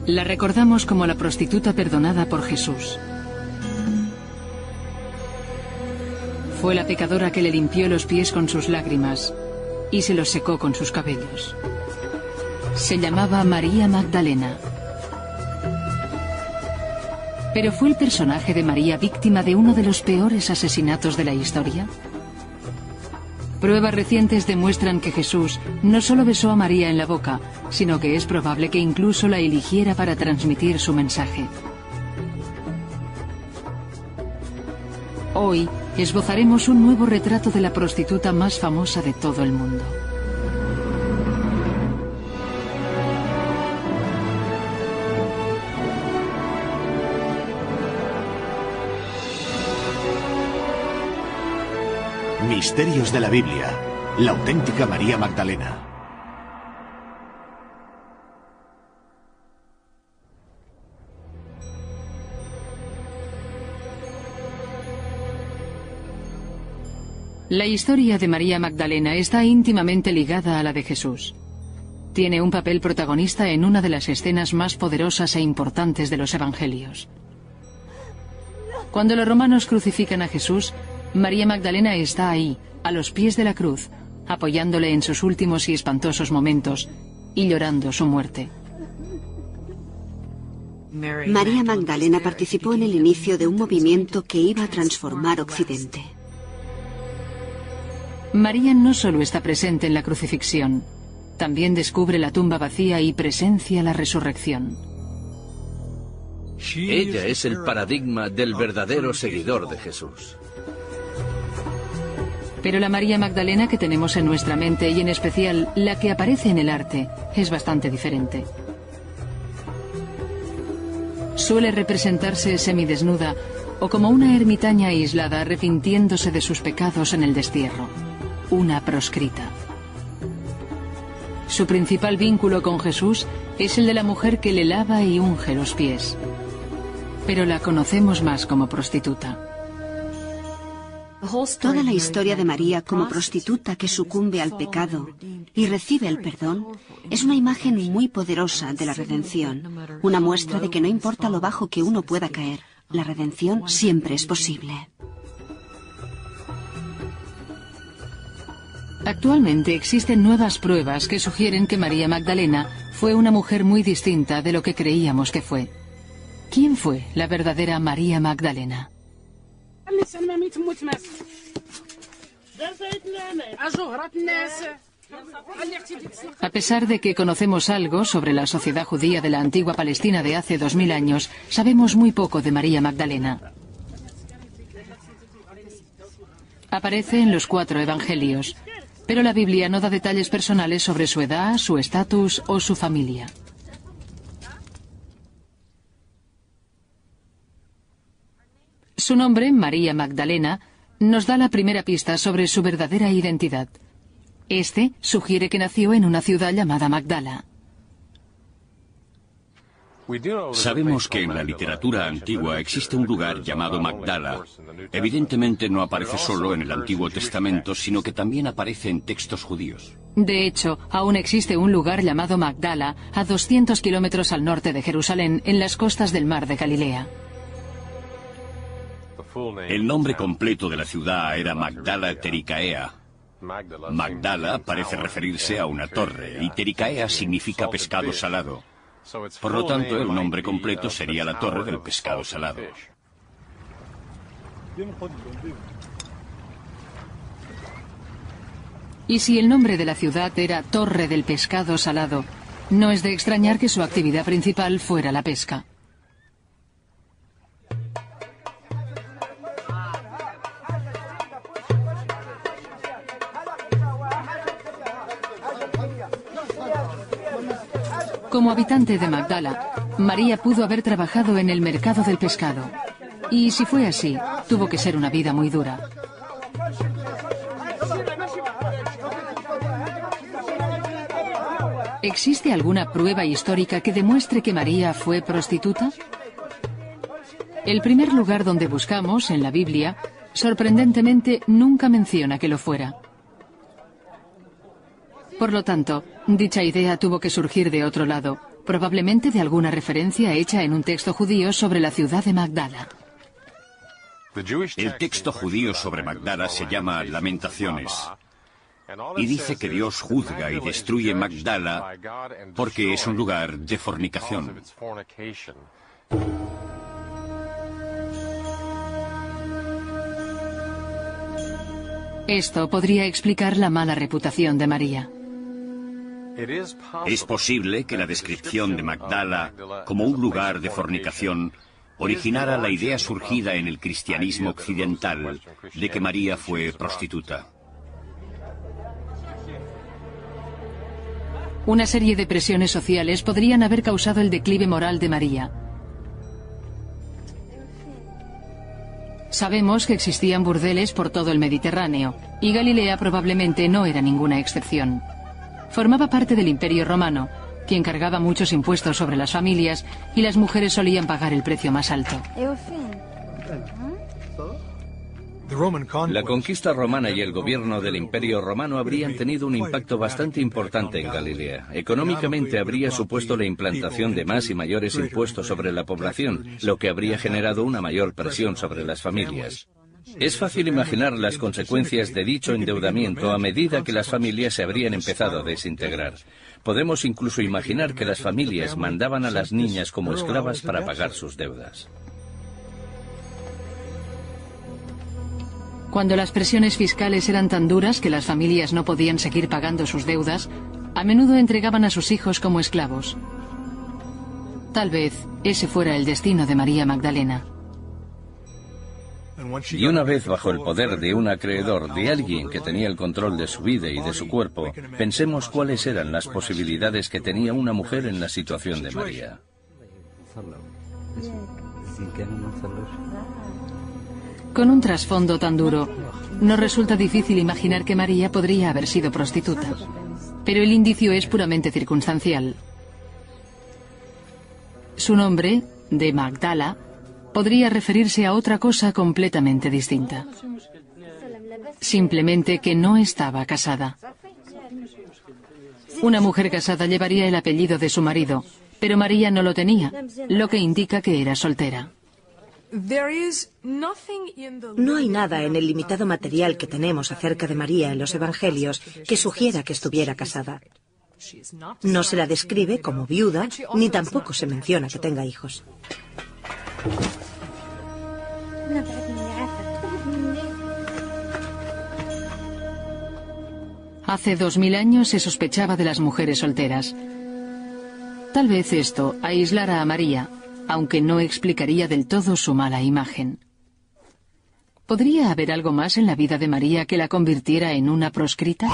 La recordamos como la prostituta perdonada por Jesús. Fue la pecadora que le limpió los pies con sus lágrimas y se los secó con sus cabellos. Se llamaba María Magdalena. ¿Pero fue el personaje de María víctima de uno de los peores asesinatos de la historia? Pruebas recientes demuestran que Jesús no solo besó a María en la boca, sino que es probable que incluso la eligiera para transmitir su mensaje. Hoy esbozaremos un nuevo retrato de la prostituta más famosa de todo el mundo. Misterios de la Biblia. La auténtica María Magdalena. La historia de María Magdalena está íntimamente ligada a la de Jesús. Tiene un papel protagonista en una de las escenas más poderosas e importantes de los Evangelios. Cuando los romanos crucifican a Jesús, María Magdalena está ahí, a los pies de la cruz, apoyándole en sus últimos y espantosos momentos y llorando su muerte. María Magdalena participó en el inicio de un movimiento que iba a transformar Occidente. María no solo está presente en la crucifixión, también descubre la tumba vacía y presencia la resurrección. Ella es el paradigma del verdadero seguidor de Jesús. Pero la María Magdalena que tenemos en nuestra mente, y en especial la que aparece en el arte, es bastante diferente. Suele representarse semidesnuda o como una ermitaña aislada arrepintiéndose de sus pecados en el destierro, una proscrita. Su principal vínculo con Jesús es el de la mujer que le lava y unge los pies. Pero la conocemos más como prostituta. Toda la historia de María como prostituta que sucumbe al pecado y recibe el perdón es una imagen muy poderosa de la redención, una muestra de que no importa lo bajo que uno pueda caer, la redención siempre es posible. Actualmente existen nuevas pruebas que sugieren que María Magdalena fue una mujer muy distinta de lo que creíamos que fue. ¿Quién fue la verdadera María Magdalena? A pesar de que conocemos algo sobre la sociedad judía de la antigua Palestina de hace 2000 años, sabemos muy poco de María Magdalena. Aparece en los 4 evangelios, pero la Biblia no da detalles personales sobre su edad, su estatus o su familia. Su nombre, María Magdalena, nos da la primera pista sobre su verdadera identidad. Este sugiere que nació en una ciudad llamada Magdala. Sabemos que en la literatura antigua existe un lugar llamado Magdala. Evidentemente no aparece solo en el Antiguo Testamento, sino que también aparece en textos judíos. De hecho, aún existe un lugar llamado Magdala a 200 kilómetros al norte de Jerusalén, en las costas del mar de Galilea. El nombre completo de la ciudad era Magdala Tericaea. Magdala parece referirse a una torre y Tericaea significa pescado salado. Por lo tanto, el nombre completo sería la Torre del Pescado Salado. Y si el nombre de la ciudad era Torre del Pescado Salado, no es de extrañar que su actividad principal fuera la pesca. Como habitante de Magdala, María pudo haber trabajado en el mercado del pescado. Y si fue así, tuvo que ser una vida muy dura. ¿Existe alguna prueba histórica que demuestre que María fue prostituta? El primer lugar donde buscamos, en la Biblia, sorprendentemente nunca menciona que lo fuera. Por lo tanto, dicha idea tuvo que surgir de otro lado, probablemente de alguna referencia hecha en un texto judío sobre la ciudad de Magdala. El texto judío sobre Magdala se llama Lamentaciones y dice que Dios juzga y destruye Magdala porque es un lugar de fornicación. Esto podría explicar la mala reputación de María. Es posible que la descripción de Magdala como un lugar de fornicación originara la idea surgida en el cristianismo occidental de que María fue prostituta. Una serie de presiones sociales podrían haber causado el declive moral de María. Sabemos que existían burdeles por todo el Mediterráneo, y Galilea probablemente no era ninguna excepción. Formaba parte del Imperio Romano, quien cargaba muchos impuestos sobre las familias, y las mujeres solían pagar el precio más alto. La conquista romana y el gobierno del Imperio Romano habrían tenido un impacto bastante importante en Galilea. Económicamente habría supuesto la implantación de más y mayores impuestos sobre la población, lo que habría generado una mayor presión sobre las familias. Es fácil imaginar las consecuencias de dicho endeudamiento a medida que las familias se habrían empezado a desintegrar. Podemos incluso imaginar que las familias mandaban a las niñas como esclavas para pagar sus deudas. Cuando las presiones fiscales eran tan duras que las familias no podían seguir pagando sus deudas, a menudo entregaban a sus hijos como esclavos. Tal vez ese fuera el destino de María Magdalena. Y una vez bajo el poder de un acreedor, de alguien que tenía el control de su vida y de su cuerpo, pensemos cuáles eran las posibilidades que tenía una mujer en la situación de María. Con un trasfondo tan duro, nos resulta difícil imaginar que María podría haber sido prostituta. Pero el indicio es puramente circunstancial. Su nombre, de Magdala, podría referirse a otra cosa completamente distinta. Simplemente que no estaba casada. Una mujer casada llevaría el apellido de su marido, pero María no lo tenía, lo que indica que era soltera. No hay nada en el limitado material que tenemos acerca de María en los Evangelios que sugiera que estuviera casada. No se la describe como viuda, ni tampoco se menciona que tenga hijos. Hace 2000 años se sospechaba de las mujeres solteras. Tal vez esto aislara a María, aunque no explicaría del todo su mala imagen. ¿Podría haber algo más en la vida de María que la convirtiera en una proscrita?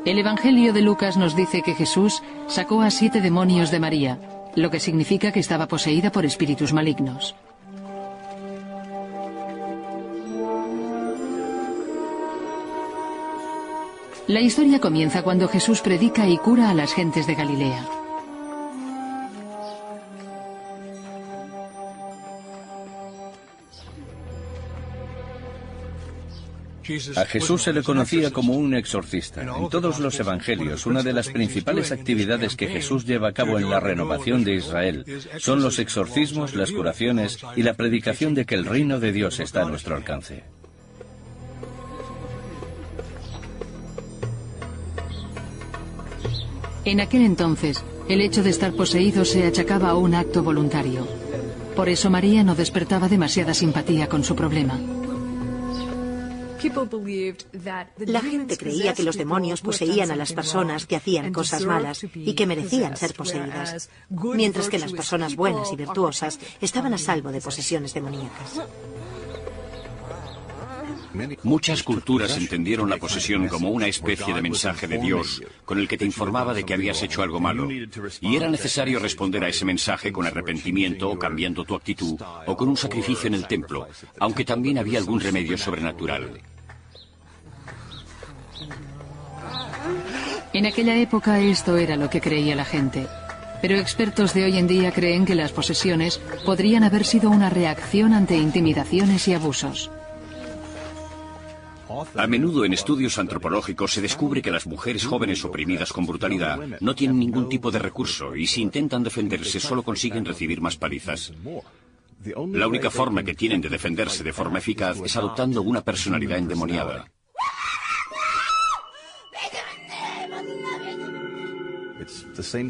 El Evangelio de Lucas nos dice que Jesús sacó a 7 demonios de María, lo que significa que estaba poseída por espíritus malignos. La historia comienza cuando Jesús predica y cura a las gentes de Galilea. A Jesús se le conocía como un exorcista. En todos los evangelios, una de las principales actividades que Jesús lleva a cabo en la renovación de Israel son los exorcismos, las curaciones y la predicación de que el reino de Dios está a nuestro alcance. En aquel entonces, el hecho de estar poseído se achacaba a un acto voluntario. Por eso María no despertaba demasiada simpatía con su problema. La gente creía que los demonios poseían a las personas que hacían cosas malas y que merecían ser poseídas, mientras que las personas buenas y virtuosas estaban a salvo de posesiones demoníacas. Muchas culturas entendieron la posesión como una especie de mensaje de Dios con el que te informaba de que habías hecho algo malo, y era necesario responder a ese mensaje con arrepentimiento o cambiando tu actitud o con un sacrificio en el templo, aunque también había algún remedio sobrenatural. En aquella época esto era lo que creía la gente. Pero expertos de hoy en día creen que las posesiones podrían haber sido una reacción ante intimidaciones y abusos. A menudo en estudios antropológicos se descubre que las mujeres jóvenes oprimidas con brutalidad no tienen ningún tipo de recurso y si intentan defenderse solo consiguen recibir más palizas. La única forma que tienen de defenderse de forma eficaz es adoptando una personalidad endemoniada.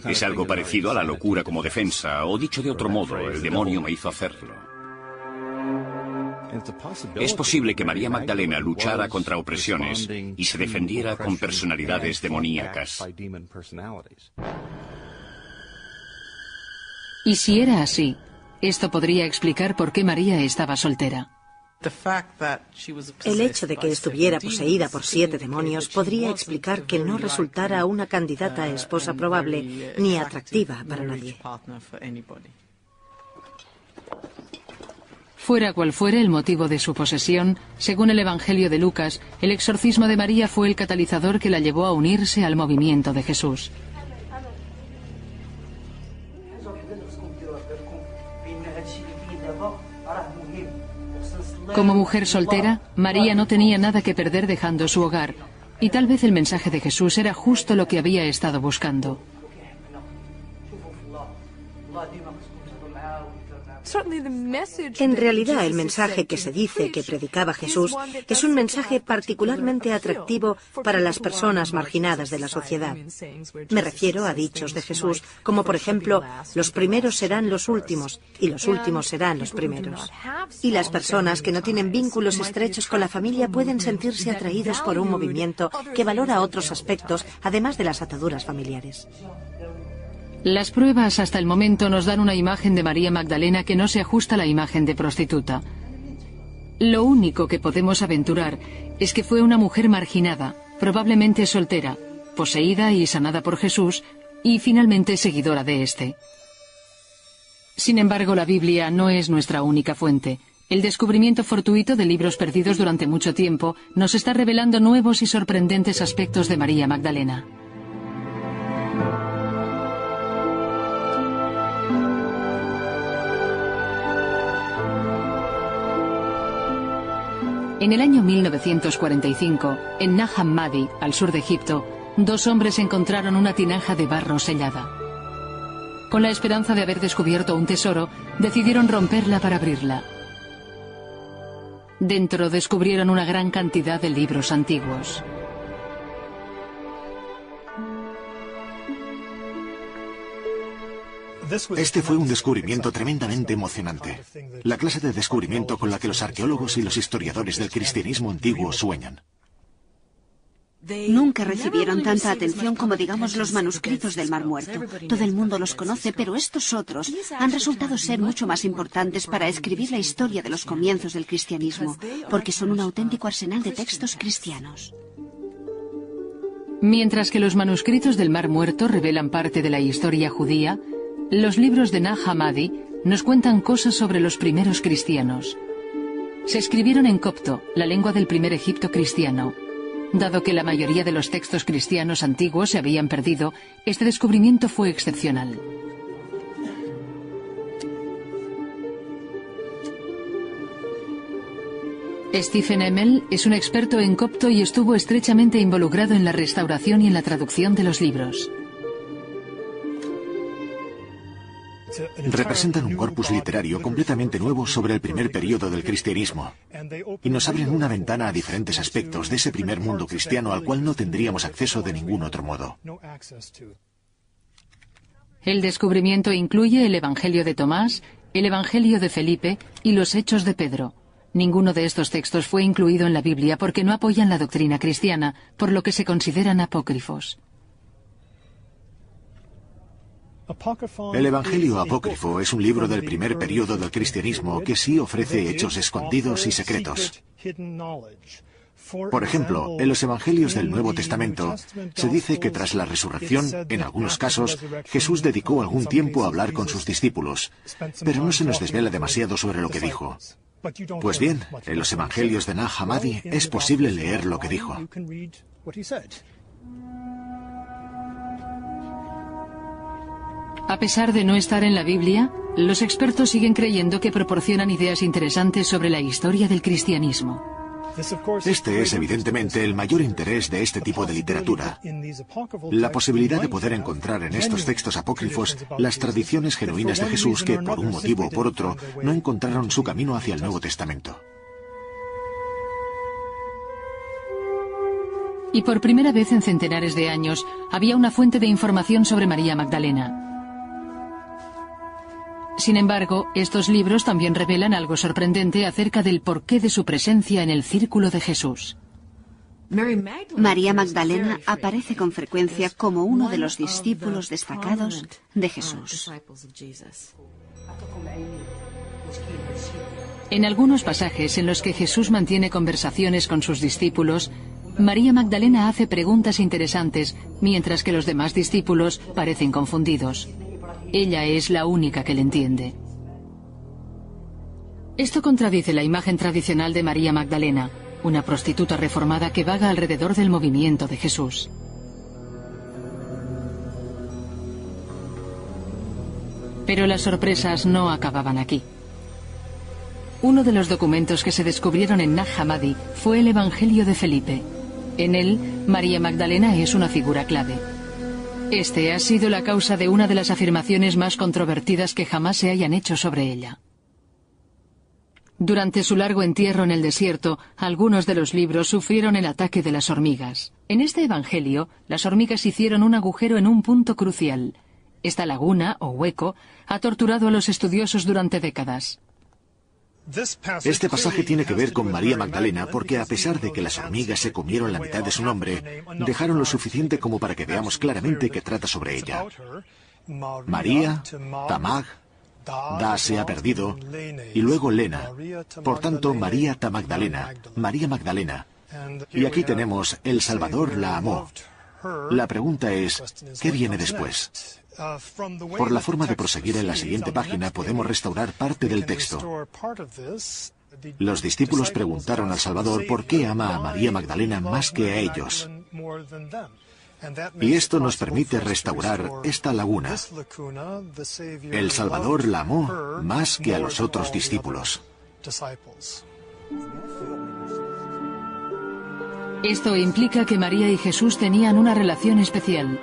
Es algo parecido a la locura como defensa, o dicho de otro modo, el demonio me hizo hacerlo. Es posible que María Magdalena luchara contra opresiones y se defendiera con personalidades demoníacas. Y si era así, esto podría explicar por qué María estaba soltera. El hecho de que estuviera poseída por 7 demonios podría explicar que no resultara una candidata a esposa probable ni atractiva para nadie. Fuera cual fuere el motivo de su posesión, según el Evangelio de Lucas, el exorcismo de María fue el catalizador que la llevó a unirse al movimiento de Jesús. Como mujer soltera, María no tenía nada que perder dejando su hogar, y tal vez el mensaje de Jesús era justo lo que había estado buscando. En realidad, el mensaje que se dice que predicaba Jesús es un mensaje particularmente atractivo para las personas marginadas de la sociedad. Me refiero a dichos de Jesús, como por ejemplo, los primeros serán los últimos y los últimos serán los primeros. Y las personas que no tienen vínculos estrechos con la familia pueden sentirse atraídos por un movimiento que valora otros aspectos, además de las ataduras familiares. Las pruebas hasta el momento nos dan una imagen de María Magdalena que no se ajusta a la imagen de prostituta. Lo único que podemos aventurar es que fue una mujer marginada, probablemente soltera, poseída y sanada por Jesús, y finalmente seguidora de éste. Sin embargo, la Biblia no es nuestra única fuente. El descubrimiento fortuito de libros perdidos durante mucho tiempo nos está revelando nuevos y sorprendentes aspectos de María Magdalena. En el año 1945, en Nag Hammadi, al sur de Egipto, 2 hombres encontraron una tinaja de barro sellada. Con la esperanza de haber descubierto un tesoro, decidieron romperla para abrirla. Dentro descubrieron una gran cantidad de libros antiguos. Este fue un descubrimiento tremendamente emocionante. La clase de descubrimiento con la que los arqueólogos y los historiadores del cristianismo antiguo sueñan. Nunca recibieron tanta atención como, digamos, los manuscritos del Mar Muerto. Todo el mundo los conoce, pero estos otros han resultado ser mucho más importantes para escribir la historia de los comienzos del cristianismo, porque son un auténtico arsenal de textos cristianos. Mientras que los manuscritos del Mar Muerto revelan parte de la historia judía, los libros de Nag Hammadi nos cuentan cosas sobre los primeros cristianos. Se escribieron en copto, la lengua del primer Egipto cristiano. Dado que la mayoría de los textos cristianos antiguos se habían perdido, este descubrimiento fue excepcional. Stephen Emmel es un experto en copto y estuvo estrechamente involucrado en la restauración y en la traducción de los libros. Representan un corpus literario completamente nuevo sobre el primer período del cristianismo y nos abren una ventana a diferentes aspectos de ese primer mundo cristiano al cual no tendríamos acceso de ningún otro modo. El descubrimiento incluye el Evangelio de Tomás, el Evangelio de Felipe y los Hechos de Pedro. Ninguno de estos textos fue incluido en la Biblia porque no apoyan la doctrina cristiana, por lo que se consideran apócrifos. El Evangelio apócrifo es un libro del primer período del cristianismo que sí ofrece hechos escondidos y secretos. Por ejemplo, en los Evangelios del Nuevo Testamento se dice que tras la resurrección, en algunos casos, Jesús dedicó algún tiempo a hablar con sus discípulos, pero no se nos desvela demasiado sobre lo que dijo. Pues bien, en los Evangelios de Nag Hammadi es posible leer lo que dijo. A pesar de no estar en la Biblia, los expertos siguen creyendo que proporcionan ideas interesantes sobre la historia del cristianismo. Este es evidentemente el mayor interés de este tipo de literatura. La posibilidad de poder encontrar en estos textos apócrifos las tradiciones genuinas de Jesús que, por un motivo o por otro, no encontraron su camino hacia el Nuevo Testamento. Y por primera vez en centenares de años, había una fuente de información sobre María Magdalena. Sin embargo, estos libros también revelan algo sorprendente acerca del porqué de su presencia en el círculo de Jesús. María Magdalena aparece con frecuencia como uno de los discípulos destacados de Jesús. En algunos pasajes en los que Jesús mantiene conversaciones con sus discípulos, María Magdalena hace preguntas interesantes, mientras que los demás discípulos parecen confundidos. Ella es la única que le entiende. Esto contradice la imagen tradicional de María Magdalena, una prostituta reformada que vaga alrededor del movimiento de Jesús. Pero las sorpresas no acababan aquí. Uno de los documentos que se descubrieron en Nag Hammadi fue el Evangelio de Felipe. En él, María Magdalena es una figura clave. Este ha sido la causa de una de las afirmaciones más controvertidas que jamás se hayan hecho sobre ella. Durante su largo entierro en el desierto, algunos de los libros sufrieron el ataque de las hormigas. En este evangelio, las hormigas hicieron un agujero en un punto crucial. Esta laguna, o hueco, ha torturado a los estudiosos durante décadas. Este pasaje tiene que ver con María Magdalena porque, a pesar de que las hormigas se comieron la mitad de su nombre, dejaron lo suficiente como para que veamos claramente que trata sobre ella. María, Tamag, Da se ha perdido, y luego Lena. Por tanto, María Magdalena, María Magdalena. Y aquí tenemos, el Salvador la amó. La pregunta es, ¿qué viene después? Por la forma de proseguir en la siguiente página podemos restaurar parte del texto. Los discípulos preguntaron al Salvador por qué ama a María Magdalena más que a ellos. Y esto nos permite restaurar esta laguna. El Salvador la amó más que a los otros discípulos. Esto implica que María y Jesús tenían una relación especial,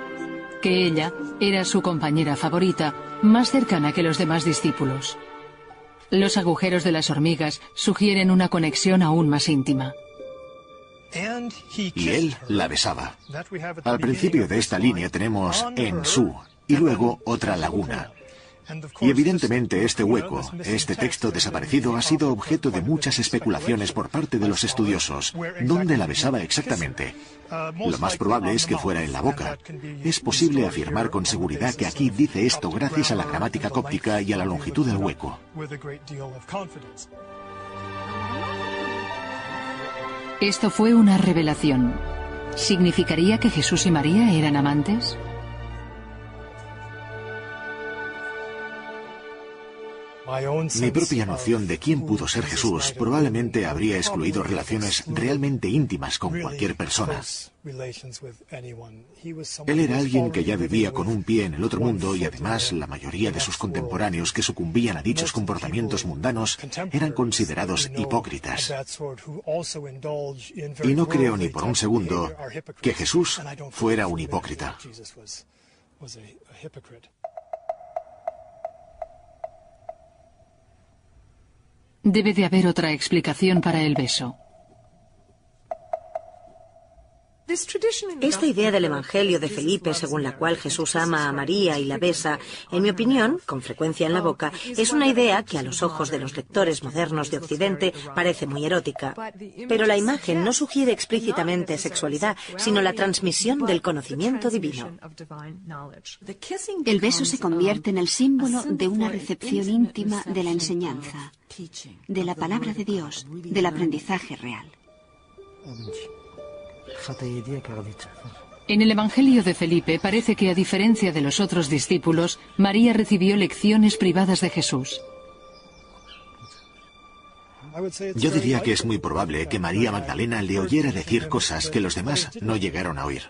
que ella era su compañera favorita, más cercana que los demás discípulos. Los agujeros de las hormigas sugieren una conexión aún más íntima. Y él la besaba. Al principio de esta línea tenemos en su, y luego otra laguna. Y evidentemente este hueco, este texto desaparecido, ha sido objeto de muchas especulaciones por parte de los estudiosos. ¿Dónde la besaba exactamente? Lo más probable es que fuera en la boca. Es posible afirmar con seguridad que aquí dice esto gracias a la gramática cóptica y a la longitud del hueco. Esto fue una revelación. ¿Significaría que Jesús y María eran amantes? Mi propia noción de quién pudo ser Jesús probablemente habría excluido relaciones realmente íntimas con cualquier persona. Él era alguien que ya vivía con un pie en el otro mundo y además la mayoría de sus contemporáneos que sucumbían a dichos comportamientos mundanos eran considerados hipócritas. Y no creo ni por un segundo que Jesús fuera un hipócrita. Debe de haber otra explicación para el beso. Esta idea del Evangelio de Felipe, según la cual Jesús ama a María y la besa, en mi opinión, con frecuencia en la boca, es una idea que a los ojos de los lectores modernos de Occidente parece muy erótica. Pero la imagen no sugiere explícitamente sexualidad, sino la transmisión del conocimiento divino. El beso se convierte en el símbolo de una recepción íntima de la enseñanza, de la palabra de Dios, del aprendizaje real. En el Evangelio de Felipe parece que, a diferencia de los otros discípulos, María recibió lecciones privadas de Jesús. Yo diría que es muy probable que María Magdalena le oyera decir cosas que los demás no llegaron a oír.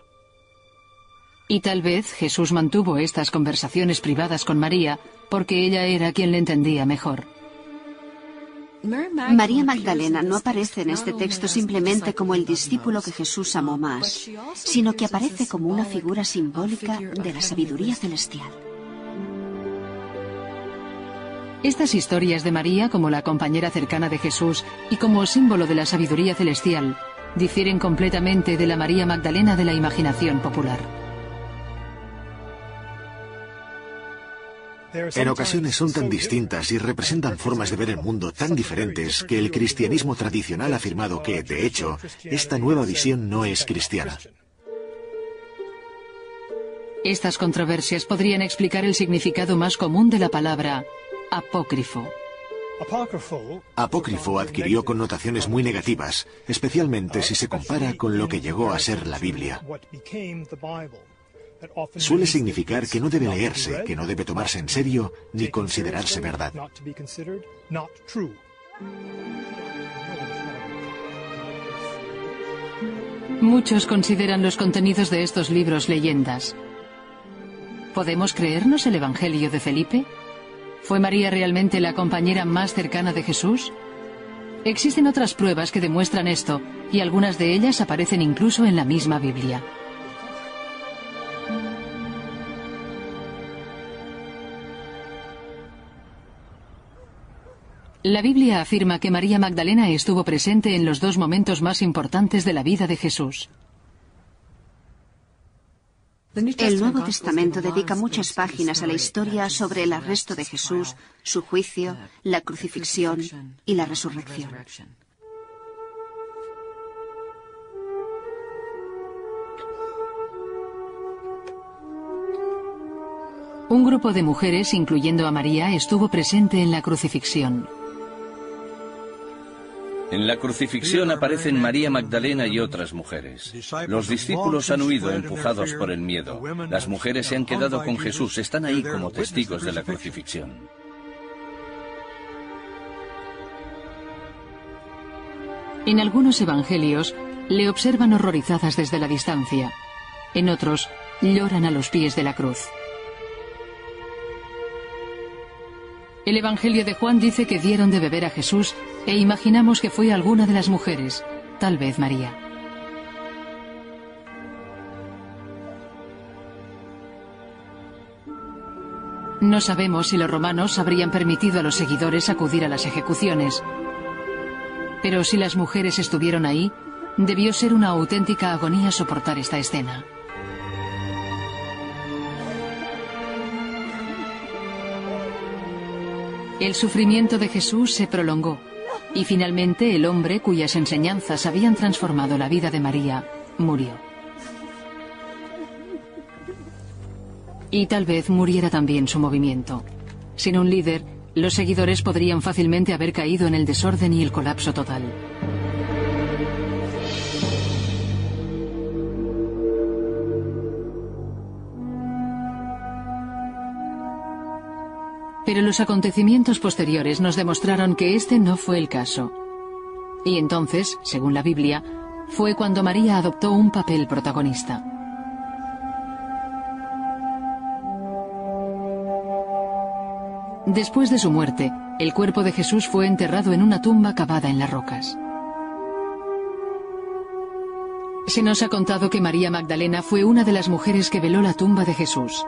Y tal vez Jesús mantuvo estas conversaciones privadas con María porque ella era quien le entendía mejor. María Magdalena no aparece en este texto simplemente como el discípulo que Jesús amó más, sino que aparece como una figura simbólica de la sabiduría celestial. Estas historias de María como la compañera cercana de Jesús y como símbolo de la sabiduría celestial difieren completamente de la María Magdalena de la imaginación popular. En ocasiones son tan distintas y representan formas de ver el mundo tan diferentes que el cristianismo tradicional ha afirmado que, de hecho, esta nueva visión no es cristiana. Estas controversias podrían explicar el significado más común de la palabra apócrifo. Apócrifo adquirió connotaciones muy negativas, especialmente si se compara con lo que llegó a ser la Biblia. Suele significar que no debe leerse, que no debe tomarse en serio, ni considerarse verdad. Muchos consideran los contenidos de estos libros leyendas. ¿Podemos creernos el Evangelio de Felipe? ¿Fue María realmente la compañera más cercana de Jesús? Existen otras pruebas que demuestran esto, y algunas de ellas aparecen incluso en la misma Biblia. La Biblia afirma que María Magdalena estuvo presente en los dos momentos más importantes de la vida de Jesús. El Nuevo Testamento dedica muchas páginas a la historia sobre el arresto de Jesús, su juicio, la crucifixión y la resurrección. Un grupo de mujeres, incluyendo a María, estuvo presente en la crucifixión. En la crucifixión aparecen María Magdalena y otras mujeres. Los discípulos han huido empujados por el miedo. Las mujeres se han quedado con Jesús, están ahí como testigos de la crucifixión. En algunos evangelios le observan horrorizadas desde la distancia. En otros, lloran a los pies de la cruz. El Evangelio de Juan dice que dieron de beber a Jesús e imaginamos que fue alguna de las mujeres, tal vez María. No sabemos si los romanos habrían permitido a los seguidores acudir a las ejecuciones. Pero si las mujeres estuvieron ahí, debió ser una auténtica agonía soportar esta escena. El sufrimiento de Jesús se prolongó, y finalmente el hombre cuyas enseñanzas habían transformado la vida de María, murió. Y tal vez muriera también su movimiento. Sin un líder, los seguidores podrían fácilmente haber caído en el desorden y el colapso total. Pero los acontecimientos posteriores nos demostraron que este no fue el caso. Y entonces, según la Biblia, fue cuando María adoptó un papel protagonista. Después de su muerte, el cuerpo de Jesús fue enterrado en una tumba cavada en las rocas. Se nos ha contado que María Magdalena fue una de las mujeres que veló la tumba de Jesús.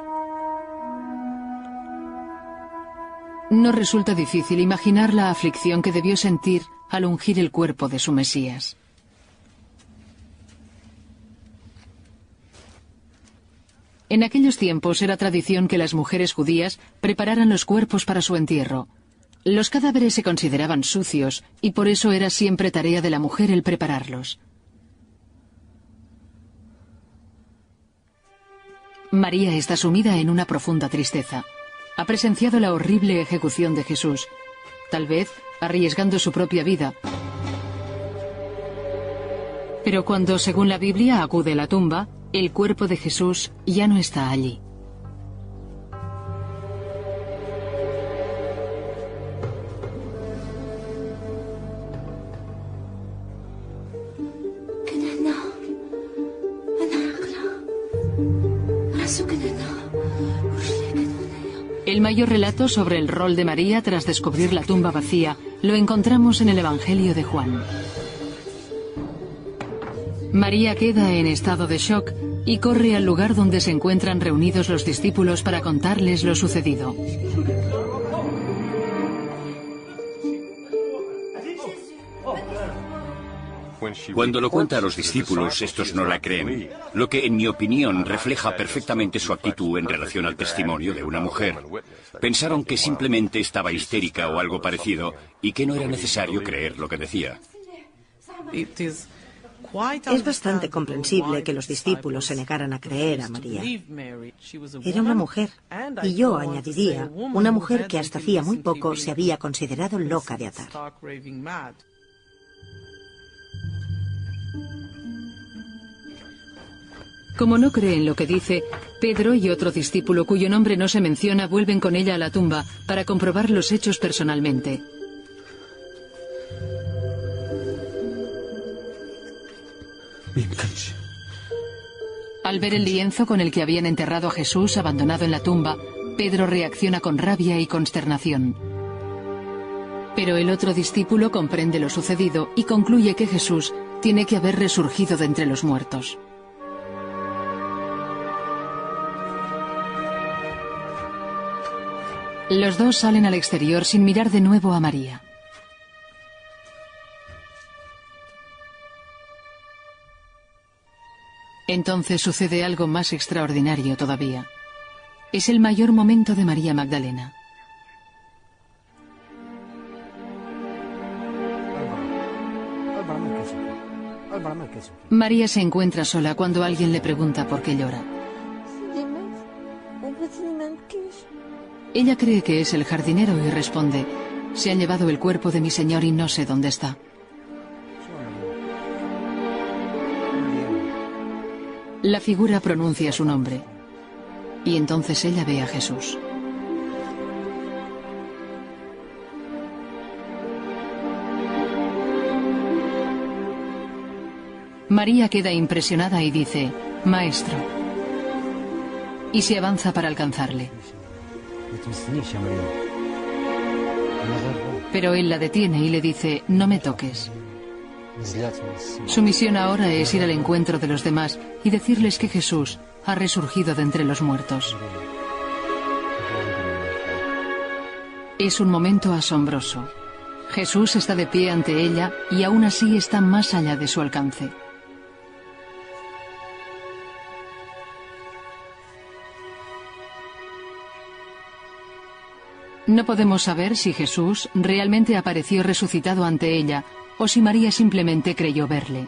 No resulta difícil imaginar la aflicción que debió sentir al ungir el cuerpo de su Mesías. En aquellos tiempos era tradición que las mujeres judías prepararan los cuerpos para su entierro. Los cadáveres se consideraban sucios y por eso era siempre tarea de la mujer el prepararlos. María está sumida en una profunda tristeza. Ha presenciado la horrible ejecución de Jesús, tal vez arriesgando su propia vida. Pero cuando, según la Biblia, acude a la tumba, el cuerpo de Jesús ya no está allí. El mayor relato sobre el rol de María tras descubrir la tumba vacía lo encontramos en el Evangelio de Juan. María queda en estado de shock y corre al lugar donde se encuentran reunidos los discípulos para contarles lo sucedido. Cuando lo cuenta a los discípulos, estos no la creen, lo que en mi opinión refleja perfectamente su actitud en relación al testimonio de una mujer. Pensaron que simplemente estaba histérica o algo parecido y que no era necesario creer lo que decía. Es bastante comprensible que los discípulos se negaran a creer a María. Era una mujer, y yo añadiría, una mujer que hasta hacía muy poco se había considerado loca de atar. Como no cree en lo que dice, Pedro y otro discípulo cuyo nombre no se menciona vuelven con ella a la tumba para comprobar los hechos personalmente. Al ver el lienzo con el que habían enterrado a Jesús abandonado en la tumba, Pedro reacciona con rabia y consternación. Pero el otro discípulo comprende lo sucedido y concluye que Jesús tiene que haber resurgido de entre los muertos. Los dos salen al exterior sin mirar de nuevo a María. Entonces sucede algo más extraordinario todavía. Es el mayor momento de María Magdalena. María se encuentra sola cuando alguien le pregunta por qué llora. Ella cree que es el jardinero y responde: se han llevado el cuerpo de mi señor y no sé dónde está. La figura pronuncia su nombre y entonces ella ve a Jesús. María queda impresionada y dice: Maestro, y se avanza para alcanzarle. Pero él la detiene y le dice: no me toques. Su misión ahora es ir al encuentro de los demás y decirles que Jesús ha resurgido de entre los muertos. Es un momento asombroso. Jesús está de pie ante ella y aún así está más allá de su alcance. No podemos saber si Jesús realmente apareció resucitado ante ella o si María simplemente creyó verle.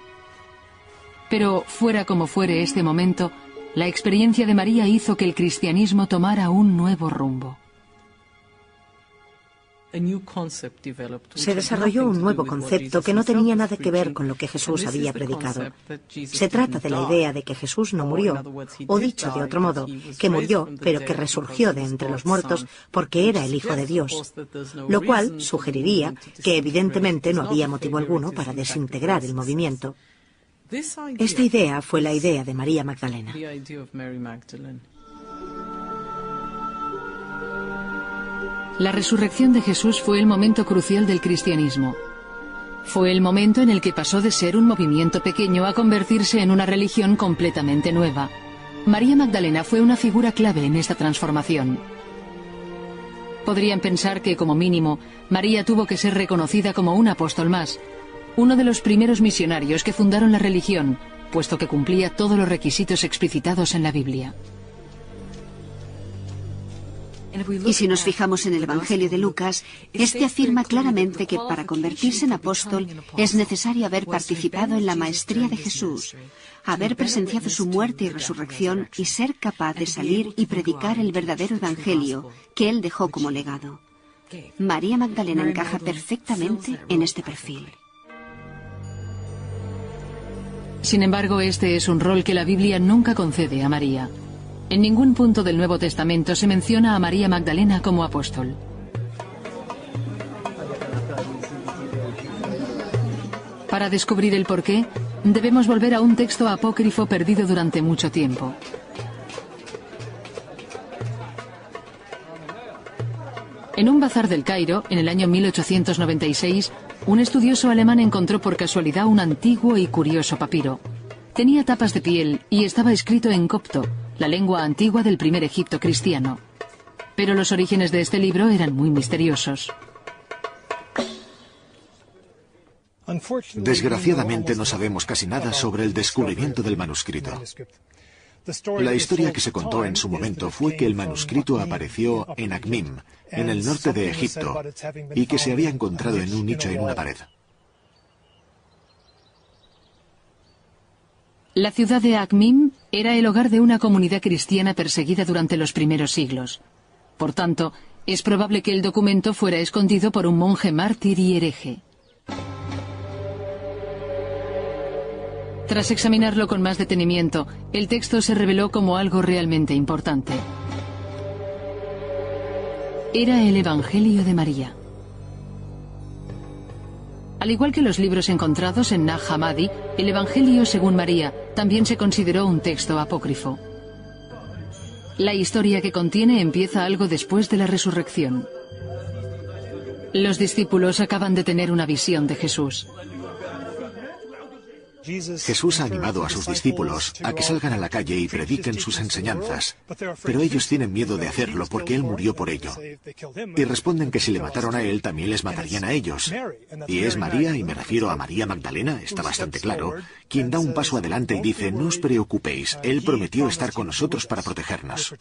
Pero fuera como fuere este momento, la experiencia de María hizo que el cristianismo tomara un nuevo rumbo. Se desarrolló un nuevo concepto que no tenía nada que ver con lo que Jesús había predicado. Se trata de la idea de que Jesús no murió, o dicho de otro modo, que murió, pero que resurgió de entre los muertos porque era el Hijo de Dios, lo cual sugeriría que evidentemente no había motivo alguno para desintegrar el movimiento. Esta idea fue la idea de María Magdalena. La resurrección de Jesús fue el momento crucial del cristianismo. Fue el momento en el que pasó de ser un movimiento pequeño a convertirse en una religión completamente nueva. María Magdalena fue una figura clave en esta transformación. Podrían pensar que, como mínimo, María tuvo que ser reconocida como un apóstol más, uno de los primeros misionarios que fundaron la religión, puesto que cumplía todos los requisitos explicitados en la Biblia. Y si nos fijamos en el Evangelio de Lucas, este afirma claramente que para convertirse en apóstol es necesario haber participado en la maestría de Jesús, haber presenciado su muerte y resurrección y ser capaz de salir y predicar el verdadero Evangelio que él dejó como legado. María Magdalena encaja perfectamente en este perfil. Sin embargo, este es un rol que la Biblia nunca concede a María. En ningún punto del Nuevo Testamento se menciona a María Magdalena como apóstol. Para descubrir el porqué, debemos volver a un texto apócrifo perdido durante mucho tiempo. En un bazar del Cairo, en el año 1896, un estudioso alemán encontró por casualidad un antiguo y curioso papiro. Tenía tapas de piel y estaba escrito en copto, la lengua antigua del primer Egipto cristiano. Pero los orígenes de este libro eran muy misteriosos. Desgraciadamente no sabemos casi nada sobre el descubrimiento del manuscrito. La historia que se contó en su momento fue que el manuscrito apareció en Akhmim, en el norte de Egipto, y que se había encontrado en un nicho en una pared. La ciudad de Akhmim era el hogar de una comunidad cristiana perseguida durante los primeros siglos. Por tanto, es probable que el documento fuera escondido por un monje mártir y hereje. Tras examinarlo con más detenimiento, el texto se reveló como algo realmente importante. Era el Evangelio de María. Al igual que los libros encontrados en Nag Hammadi, el Evangelio según María también se consideró un texto apócrifo. La historia que contiene empieza algo después de la resurrección. Los discípulos acaban de tener una visión de Jesús. Jesús ha animado a sus discípulos a que salgan a la calle y prediquen sus enseñanzas, pero ellos tienen miedo de hacerlo porque Él murió por ello. Y responden que si le mataron a Él, también les matarían a ellos. Y es María, y me refiero a María Magdalena, está bastante claro, quien da un paso adelante y dice: no os preocupéis, Él prometió estar con nosotros para protegernos.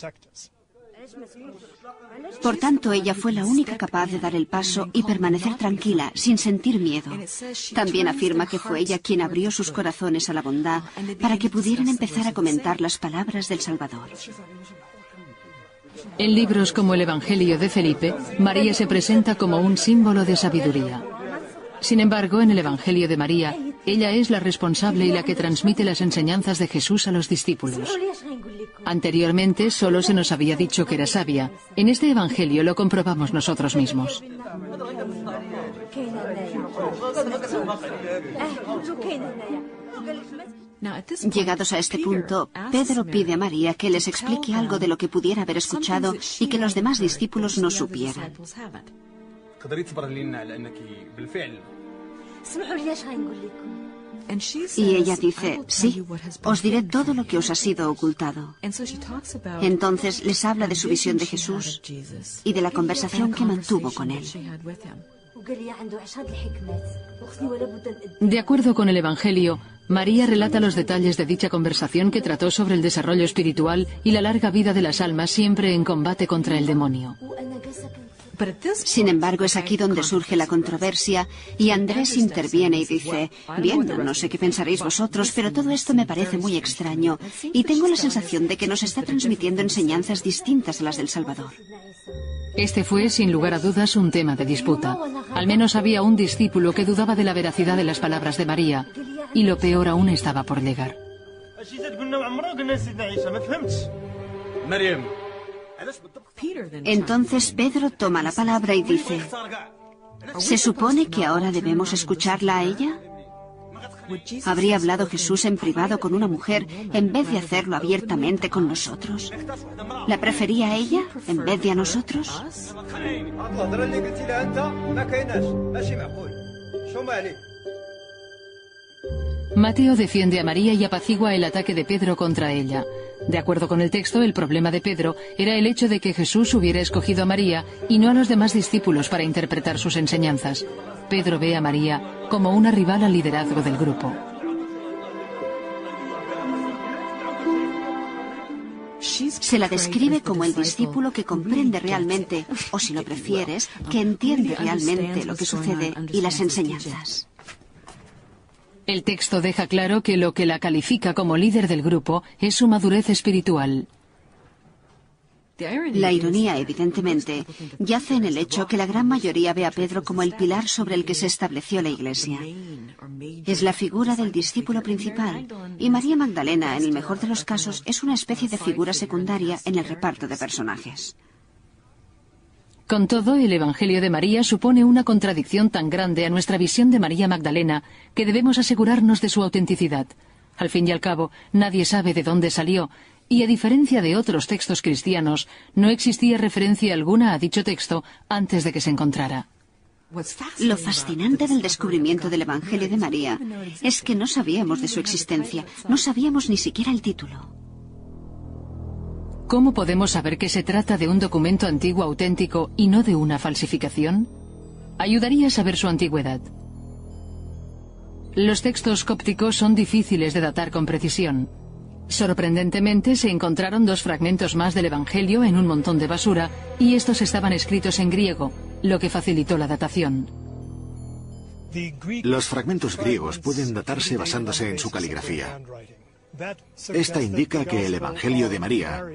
Por tanto, ella fue la única capaz de dar el paso y permanecer tranquila, sin sentir miedo. También afirma que fue ella quien abrió sus corazones a la bondad para que pudieran empezar a comentar las palabras del Salvador. En libros como el Evangelio de Felipe, María se presenta como un símbolo de sabiduría. Sin embargo, en el Evangelio de María, ella es la responsable y la que transmite las enseñanzas de Jesús a los discípulos. Anteriormente solo se nos había dicho que era sabia. En este Evangelio lo comprobamos nosotros mismos. Llegados a este punto, Pedro pide a María que les explique algo de lo que pudiera haber escuchado y que los demás discípulos no supieran. Y ella dice: sí, os diré todo lo que os ha sido ocultado. Entonces les habla de su visión de Jesús y de la conversación que mantuvo con él. De acuerdo con el Evangelio, María relata los detalles de dicha conversación que trató sobre el desarrollo espiritual y la larga vida de las almas siempre en combate contra el demonio. Sin embargo, es aquí donde surge la controversia y Andrés interviene y dice: bien, no sé qué pensaréis vosotros, pero todo esto me parece muy extraño y tengo la sensación de que nos está transmitiendo enseñanzas distintas a las del Salvador. Este fue, sin lugar a dudas, un tema de disputa. Al menos había un discípulo que dudaba de la veracidad de las palabras de María, y lo peor aún estaba por llegar. Entonces Pedro toma la palabra y dice: ¿se supone que ahora debemos escucharla a ella? ¿Habría hablado Jesús en privado con una mujer en vez de hacerlo abiertamente con nosotros? ¿La prefería a ella en vez de a nosotros? Mateo defiende a María y apacigua el ataque de Pedro contra ella. De acuerdo con el texto, el problema de Pedro era el hecho de que Jesús hubiera escogido a María y no a los demás discípulos para interpretar sus enseñanzas. Pedro ve a María como una rival al liderazgo del grupo. Se la describe como el discípulo que comprende realmente, o si lo prefieres, que entiende realmente lo que sucede y las enseñanzas. El texto deja claro que lo que la califica como líder del grupo es su madurez espiritual. La ironía, evidentemente, yace en el hecho que la gran mayoría ve a Pedro como el pilar sobre el que se estableció la Iglesia. Es la figura del discípulo principal, y María Magdalena, en el mejor de los casos, es una especie de figura secundaria en el reparto de personajes. Con todo, el Evangelio de María supone una contradicción tan grande a nuestra visión de María Magdalena que debemos asegurarnos de su autenticidad. Al fin y al cabo, nadie sabe de dónde salió, y a diferencia de otros textos cristianos, no existía referencia alguna a dicho texto antes de que se encontrara. Lo fascinante del descubrimiento del Evangelio de María es que no sabíamos de su existencia, no sabíamos ni siquiera el título. ¿Cómo podemos saber que se trata de un documento antiguo auténtico y no de una falsificación? Ayudaría a saber su antigüedad. Los textos cópticos son difíciles de datar con precisión. Sorprendentemente, se encontraron 2 fragmentos más del Evangelio en un montón de basura, y estos estaban escritos en griego, lo que facilitó la datación. Los fragmentos griegos pueden datarse basándose en su caligrafía. Esta indica que el Evangelio de María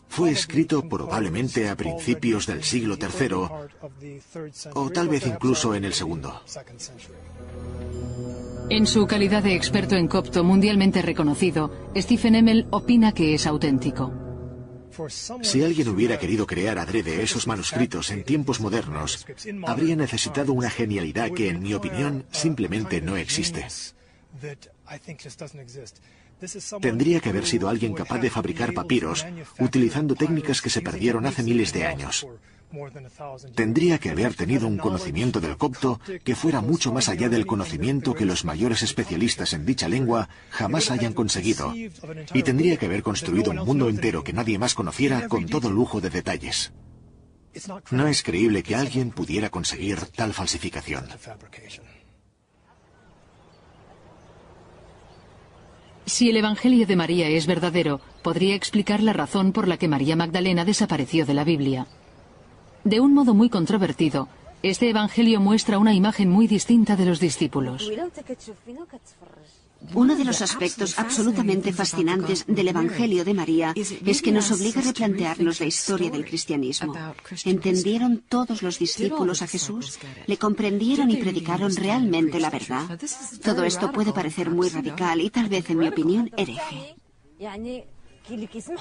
fue escrito probablemente a principios del siglo III, o tal vez incluso en el segundo. En su calidad de experto en copto mundialmente reconocido, Stephen Emmel opina que es auténtico. Si alguien hubiera querido crear adrede esos manuscritos en tiempos modernos, habría necesitado una genialidad que, en mi opinión, simplemente no existe. Tendría que haber sido alguien capaz de fabricar papiros utilizando técnicas que se perdieron hace miles de años. Tendría que haber tenido un conocimiento del copto que fuera mucho más allá del conocimiento que los mayores especialistas en dicha lengua jamás hayan conseguido. Y tendría que haber construido un mundo entero que nadie más conociera con todo lujo de detalles. No es creíble que alguien pudiera conseguir tal falsificación. Si el Evangelio de María es verdadero, podría explicar la razón por la que María Magdalena desapareció de la Biblia. De un modo muy controvertido, este Evangelio muestra una imagen muy distinta de los discípulos. Uno de los aspectos absolutamente fascinantes del Evangelio de María es que nos obliga a replantearnos la historia del cristianismo. ¿Entendieron todos los discípulos a Jesús? ¿Le comprendieron y predicaron realmente la verdad? Todo esto puede parecer muy radical y tal vez, en mi opinión, hereje.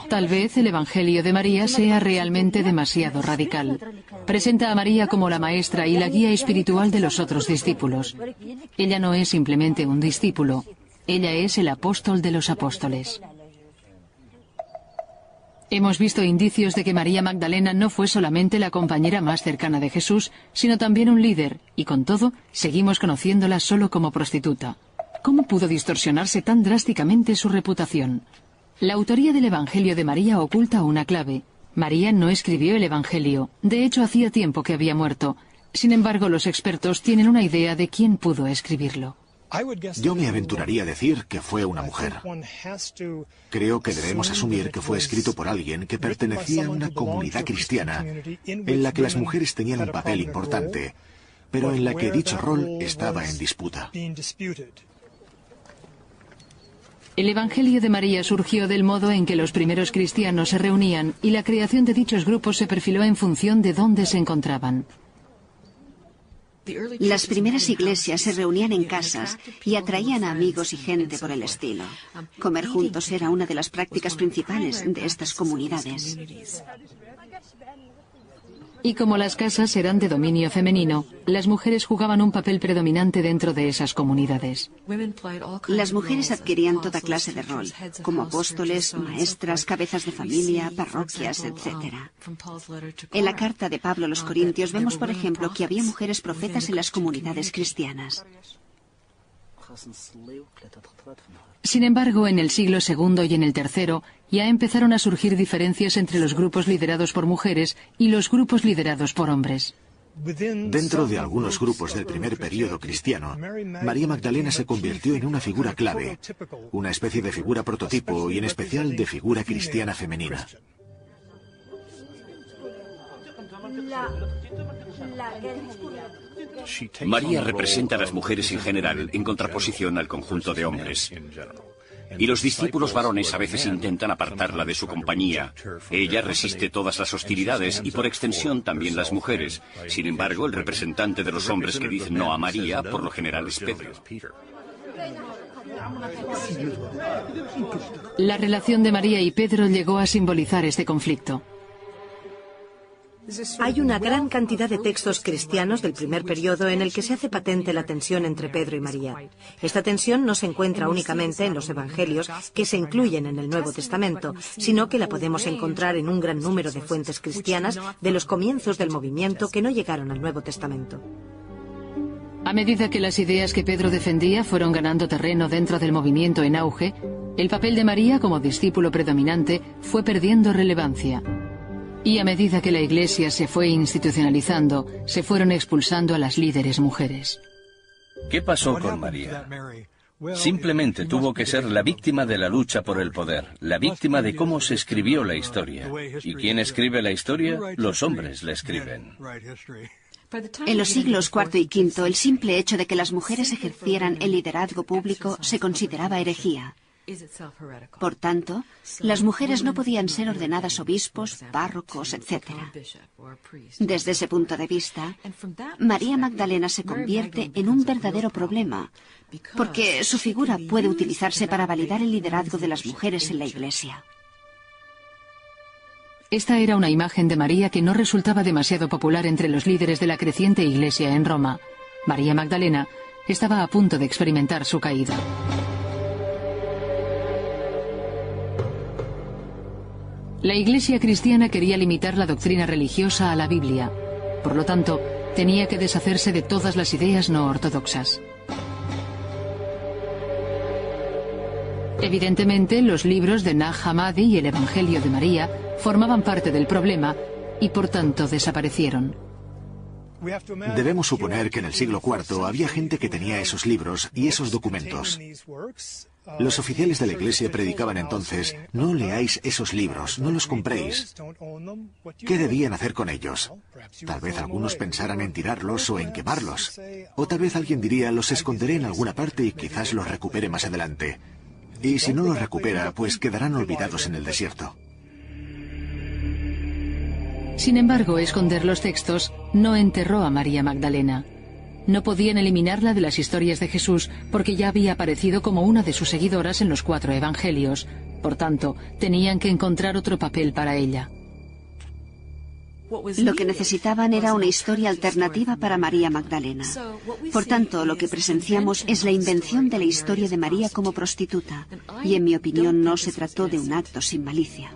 Tal vez el Evangelio de María sea realmente demasiado radical. Presenta a María como la maestra y la guía espiritual de los otros discípulos. Ella no es simplemente un discípulo, ella es el apóstol de los apóstoles. Hemos visto indicios de que María Magdalena no fue solamente la compañera más cercana de Jesús, sino también un líder, y con todo, seguimos conociéndola solo como prostituta. ¿Cómo pudo distorsionarse tan drásticamente su reputación? La autoría del Evangelio de María oculta una clave. María no escribió el Evangelio. De hecho, hacía tiempo que había muerto. Sin embargo, los expertos tienen una idea de quién pudo escribirlo. Yo me aventuraría a decir que fue una mujer. Creo que debemos asumir que fue escrito por alguien que pertenecía a una comunidad cristiana en la que las mujeres tenían un papel importante, pero en la que dicho rol estaba en disputa. El Evangelio de María surgió del modo en que los primeros cristianos se reunían y la creación de dichos grupos se perfiló en función de dónde se encontraban. Las primeras iglesias se reunían en casas y atraían a amigos y gente por el estilo. Comer juntos era una de las prácticas principales de estas comunidades. Y como las casas eran de dominio femenino, las mujeres jugaban un papel predominante dentro de esas comunidades. Las mujeres adquirían toda clase de rol, como apóstoles, maestras, cabezas de familia, parroquias, etc. En la carta de Pablo a los Corintios vemos, por ejemplo, que había mujeres profetas en las comunidades cristianas. Sin embargo, en el siglo II y en el III ya empezaron a surgir diferencias entre los grupos liderados por mujeres y los grupos liderados por hombres. Dentro de algunos grupos del primer período cristiano, María Magdalena se convirtió en una figura clave, una especie de figura prototipo y en especial de figura cristiana femenina. María representa a las mujeres en general en contraposición al conjunto de hombres. Y los discípulos varones a veces intentan apartarla de su compañía. Ella resiste todas las hostilidades y por extensión también las mujeres. Sin embargo, el representante de los hombres que dicen no a María, por lo general es Pedro. La relación de María y Pedro llegó a simbolizar este conflicto. Hay una gran cantidad de textos cristianos del primer periodo en el que se hace patente la tensión entre Pedro y María. Esta tensión no se encuentra únicamente en los evangelios que se incluyen en el Nuevo Testamento, sino que la podemos encontrar en un gran número de fuentes cristianas de los comienzos del movimiento que no llegaron al Nuevo Testamento. A medida que las ideas que Pedro defendía fueron ganando terreno dentro del movimiento en auge, el papel de María como discípulo predominante fue perdiendo relevancia. Y a medida que la Iglesia se fue institucionalizando, se fueron expulsando a las líderes mujeres. ¿Qué pasó con María? Simplemente tuvo que ser la víctima de la lucha por el poder, la víctima de cómo se escribió la historia. ¿Y quién escribe la historia? Los hombres la escriben. En los siglos IV y V, el simple hecho de que las mujeres ejercieran el liderazgo público se consideraba herejía. Por tanto, las mujeres no podían ser ordenadas obispos, párrocos, etc. Desde ese punto de vista, María Magdalena se convierte en un verdadero problema, porque su figura puede utilizarse para validar el liderazgo de las mujeres en la Iglesia. Esta era una imagen de María que no resultaba demasiado popular entre los líderes de la creciente Iglesia en Roma. María Magdalena estaba a punto de experimentar su caída. La Iglesia cristiana quería limitar la doctrina religiosa a la Biblia. Por lo tanto, tenía que deshacerse de todas las ideas no ortodoxas. Evidentemente, los libros de Nag Hammadi y el Evangelio de María formaban parte del problema y, por tanto, desaparecieron. Debemos suponer que en el siglo IV había gente que tenía esos libros y esos documentos. Los oficiales de la Iglesia predicaban entonces: no leáis esos libros, no los compréis. ¿Qué debían hacer con ellos? Tal vez algunos pensaran en tirarlos o en quemarlos. O tal vez alguien diría: los esconderé en alguna parte y quizás los recupere más adelante. Y si no los recupera, pues quedarán olvidados en el desierto. Sin embargo, esconder los textos no enterró a María Magdalena. No podían eliminarla de las historias de Jesús porque ya había aparecido como una de sus seguidoras en los 4 evangelios. Por tanto, tenían que encontrar otro papel para ella. Lo que necesitaban era una historia alternativa para María Magdalena. Por tanto, lo que presenciamos es la invención de la historia de María como prostituta, y en mi opinión no se trató de un acto sin malicia.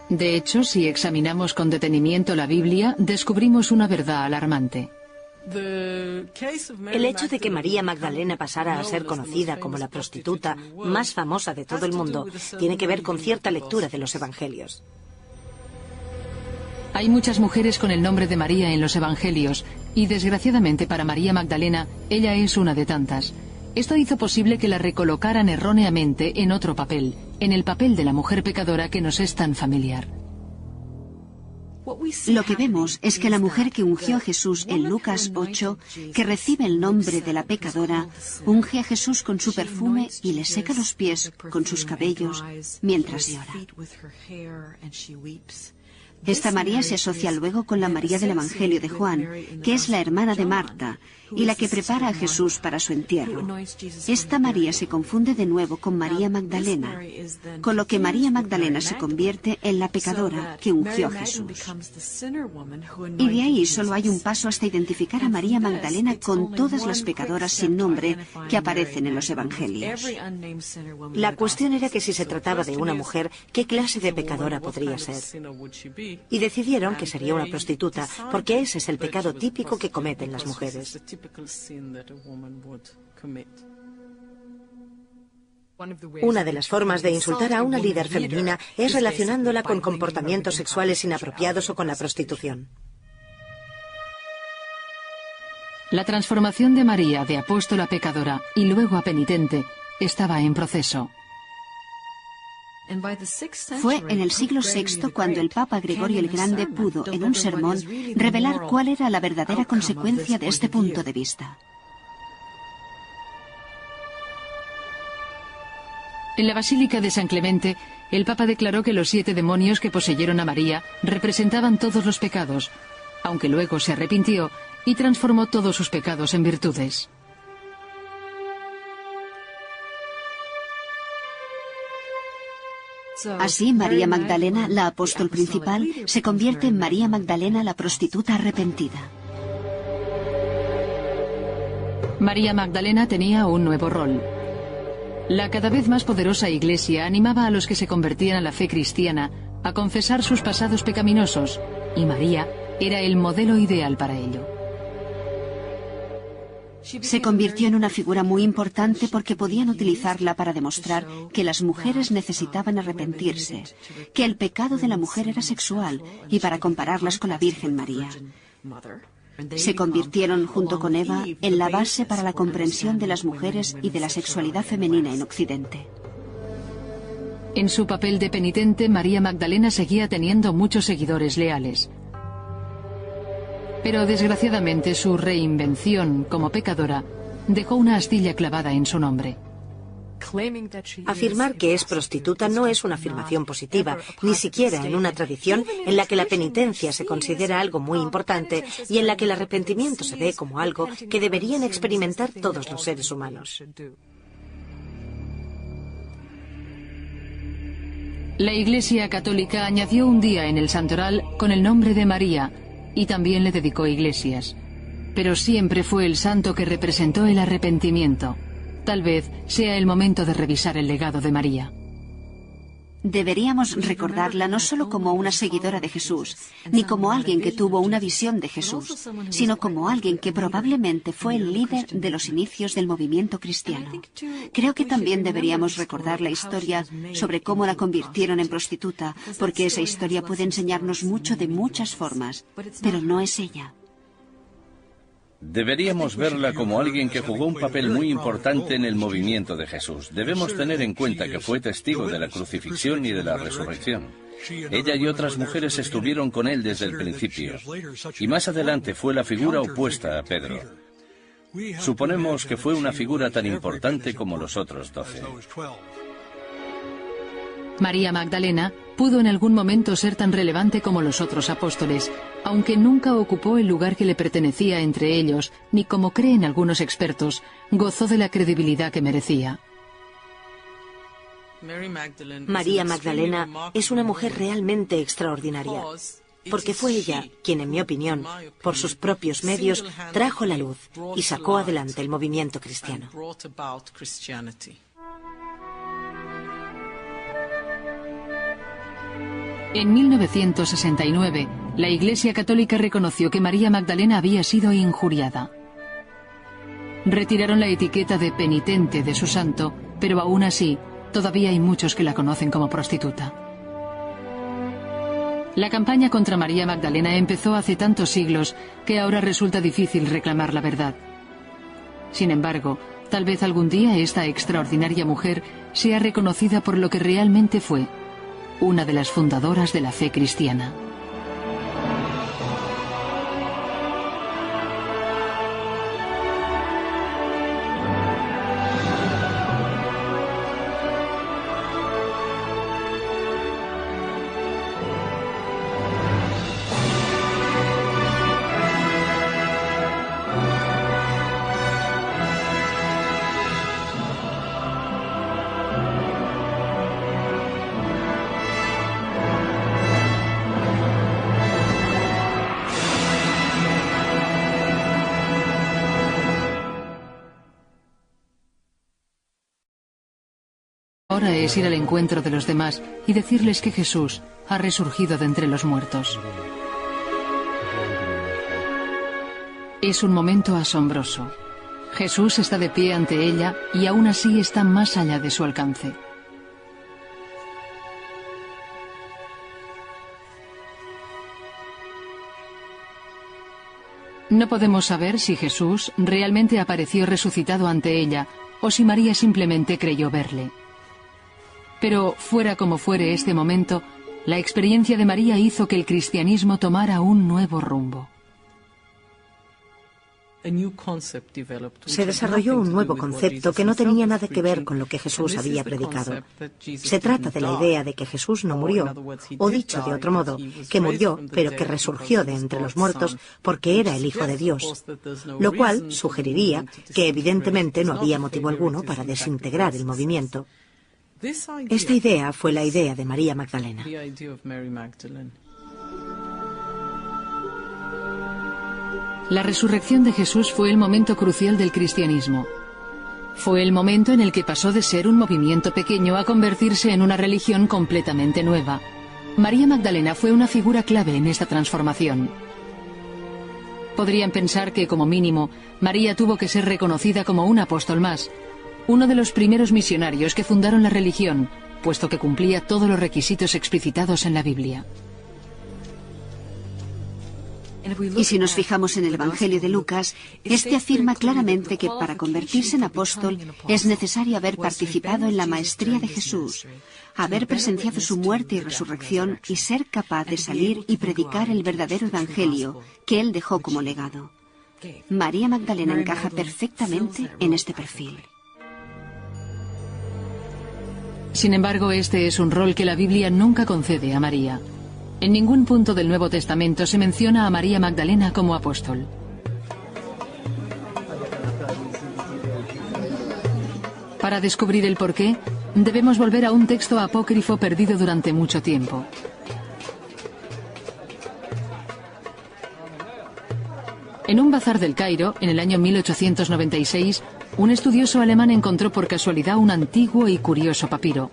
De hecho, si examinamos con detenimiento la Biblia, descubrimos una verdad alarmante. El hecho de que María Magdalena pasara a ser conocida como la prostituta más famosa de todo el mundo tiene que ver con cierta lectura de los evangelios. Hay muchas mujeres con el nombre de María en los evangelios, y desgraciadamente para María Magdalena, ella es una de tantas. Esto hizo posible que la recolocaran erróneamente en otro papel, en el papel de la mujer pecadora que nos es tan familiar. Lo que vemos es que la mujer que ungió a Jesús en Lucas 8, que recibe el nombre de la pecadora, unge a Jesús con su perfume y le seca los pies con sus cabellos mientras llora. Esta María se asocia luego con la María del Evangelio de Juan, que es la hermana de Marta y la que prepara a Jesús para su entierro. Esta María se confunde de nuevo con María Magdalena, con lo que María Magdalena se convierte en la pecadora que ungió a Jesús. Y de ahí solo hay un paso hasta identificar a María Magdalena con todas las pecadoras sin nombre que aparecen en los Evangelios. La cuestión era que si se trataba de una mujer, ¿qué clase de pecadora podría ser? Y decidieron que sería una prostituta, porque ese es el pecado típico que cometen las mujeres. Una de las formas de insultar a una líder femenina es relacionándola con comportamientos sexuales inapropiados o con la prostitución. La transformación de María de apóstola pecadora y luego a penitente estaba en proceso. Fue en el siglo VI cuando el Papa Gregorio el Grande pudo, en un sermón, revelar cuál era la verdadera consecuencia de este punto de vista. En la Basílica de San Clemente, el Papa declaró que los 7 demonios que poseyeron a María representaban todos los pecados, aunque luego se arrepintió y transformó todos sus pecados en virtudes. Así, María Magdalena, la apóstol principal, se convierte en María Magdalena, la prostituta arrepentida. María Magdalena tenía un nuevo rol. La cada vez más poderosa Iglesia animaba a los que se convertían a la fe cristiana a confesar sus pasados pecaminosos, y María era el modelo ideal para ello. Se convirtió en una figura muy importante porque podían utilizarla para demostrar que las mujeres necesitaban arrepentirse, que el pecado de la mujer era sexual, y para compararlas con la Virgen María. Se convirtieron, junto con Eva, en la base para la comprensión de las mujeres y de la sexualidad femenina en Occidente. En su papel de penitente, María Magdalena seguía teniendo muchos seguidores leales. Pero desgraciadamente su reinvención como pecadora dejó una astilla clavada en su nombre. Afirmar que es prostituta no es una afirmación positiva, ni siquiera en una tradición en la que la penitencia se considera algo muy importante y en la que el arrepentimiento se ve como algo que deberían experimentar todos los seres humanos. La Iglesia Católica añadió un día en el santoral con el nombre de María y también le dedicó iglesias. Pero siempre fue el santo que representó el arrepentimiento. Tal vez sea el momento de revisar el legado de María. Deberíamos recordarla no solo como una seguidora de Jesús, ni como alguien que tuvo una visión de Jesús, sino como alguien que probablemente fue el líder de los inicios del movimiento cristiano. Creo que también deberíamos recordar la historia sobre cómo la convirtieron en prostituta, porque esa historia puede enseñarnos mucho de muchas formas, pero no es ella. Deberíamos verla como alguien que jugó un papel muy importante en el movimiento de Jesús. Debemos tener en cuenta que fue testigo de la crucifixión y de la resurrección. Ella y otras mujeres estuvieron con él desde el principio, y más adelante fue la figura opuesta a Pedro. Suponemos que fue una figura tan importante como los otros 12. María Magdalena pudo en algún momento ser tan relevante como los otros apóstoles, aunque nunca ocupó el lugar que le pertenecía entre ellos, ni como creen algunos expertos, gozó de la credibilidad que merecía. María Magdalena es una mujer realmente extraordinaria, porque fue ella quien, en mi opinión, por sus propios medios, trajo la luz y sacó adelante el movimiento cristiano. En 1969, la Iglesia Católica reconoció que María Magdalena había sido injuriada. Retiraron la etiqueta de penitente de su santo, pero aún así, todavía hay muchos que la conocen como prostituta. La campaña contra María Magdalena empezó hace tantos siglos que ahora resulta difícil reclamar la verdad. Sin embargo, tal vez algún día esta extraordinaria mujer sea reconocida por lo que realmente fue, una de las fundadoras de la fe cristiana. Ahora es ir al encuentro de los demás y decirles que Jesús ha resurgido de entre los muertos. Es un momento asombroso. Jesús está de pie ante ella y aún así está más allá de su alcance. No podemos saber si Jesús realmente apareció resucitado ante ella o si María simplemente creyó verle. Pero, fuera como fuere este momento, la experiencia de María hizo que el cristianismo tomara un nuevo rumbo. Se desarrolló un nuevo concepto que no tenía nada que ver con lo que Jesús había predicado. Se trata de la idea de que Jesús no murió, o dicho de otro modo, que murió, pero que resurgió de entre los muertos porque era el Hijo de Dios, lo cual sugeriría que evidentemente no había motivo alguno para desintegrar el movimiento. Esta idea fue la idea de María Magdalena. La resurrección de Jesús fue el momento crucial del cristianismo. Fue el momento en el que pasó de ser un movimiento pequeño a convertirse en una religión completamente nueva. María Magdalena fue una figura clave en esta transformación. Podrían pensar que, como mínimo, María tuvo que ser reconocida como un apóstol más, uno de los primeros misionarios que fundaron la religión, puesto que cumplía todos los requisitos explicitados en la Biblia. Y si nos fijamos en el Evangelio de Lucas, este afirma claramente que para convertirse en apóstol es necesario haber participado en la maestría de Jesús, haber presenciado su muerte y resurrección y ser capaz de salir y predicar el verdadero Evangelio que él dejó como legado. María Magdalena encaja perfectamente en este perfil. Sin embargo, este es un rol que la Biblia nunca concede a María. En ningún punto del Nuevo Testamento se menciona a María Magdalena como apóstol. Para descubrir el porqué, debemos volver a un texto apócrifo perdido durante mucho tiempo. En un bazar del Cairo, en el año 1896, un estudioso alemán encontró por casualidad un antiguo y curioso papiro.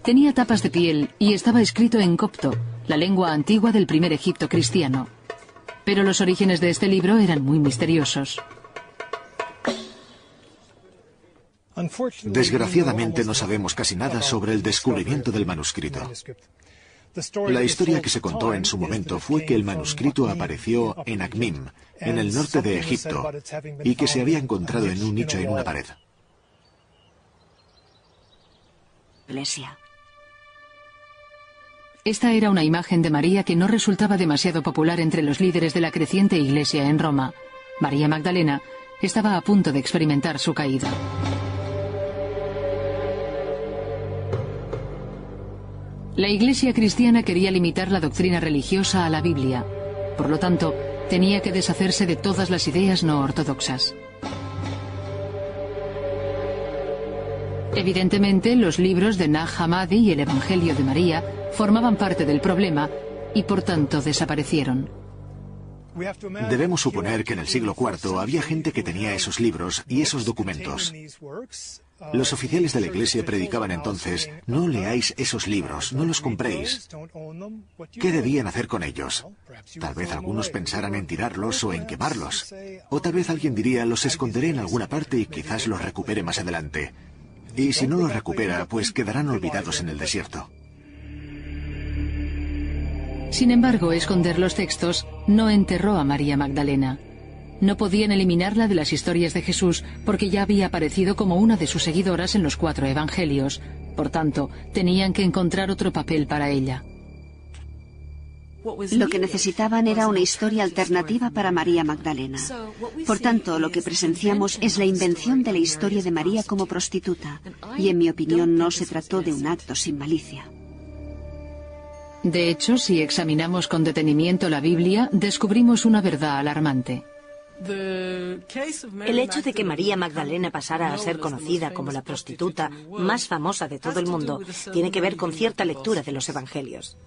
Tenía tapas de piel y estaba escrito en copto, la lengua antigua del primer Egipto cristiano. Pero los orígenes de este libro eran muy misteriosos. Desgraciadamente no sabemos casi nada sobre el descubrimiento del manuscrito. La historia que se contó en su momento fue que el manuscrito apareció en Acmim, en el norte de Egipto, y que se había encontrado en un nicho en una pared. Iglesia. Esta era una imagen de María que no resultaba demasiado popular entre los líderes de la creciente iglesia en Roma. María Magdalena estaba a punto de experimentar su caída. La iglesia cristiana quería limitar la doctrina religiosa a la Biblia. Por lo tanto, tenía que deshacerse de todas las ideas no ortodoxas. Evidentemente, los libros de Nag Hammadi y el Evangelio de María formaban parte del problema y por tanto desaparecieron. Debemos suponer que en el siglo IV había gente que tenía esos libros y esos documentos. Los oficiales de la iglesia predicaban entonces: no leáis esos libros, no los compréis. ¿Qué debían hacer con ellos? Tal vez algunos pensaran en tirarlos o en quemarlos. O tal vez alguien diría: los esconderé en alguna parte y quizás los recupere más adelante. Y si no los recupera, pues quedarán olvidados en el desierto. Sin embargo, esconder los textos no enterró a María Magdalena. No podían eliminarla de las historias de Jesús porque ya había aparecido como una de sus seguidoras en los 4 evangelios. Por tanto, tenían que encontrar otro papel para ella. Lo que necesitaban era una historia alternativa para María Magdalena. Por tanto, lo que presenciamos es la invención de la historia de María como prostituta. Y en mi opinión no se trató de un acto sin malicia. De hecho, si examinamos con detenimiento la Biblia, descubrimos una verdad alarmante. El hecho de que María Magdalena pasara a ser conocida como la prostituta más famosa de todo el mundo tiene que ver con cierta lectura de los evangelios.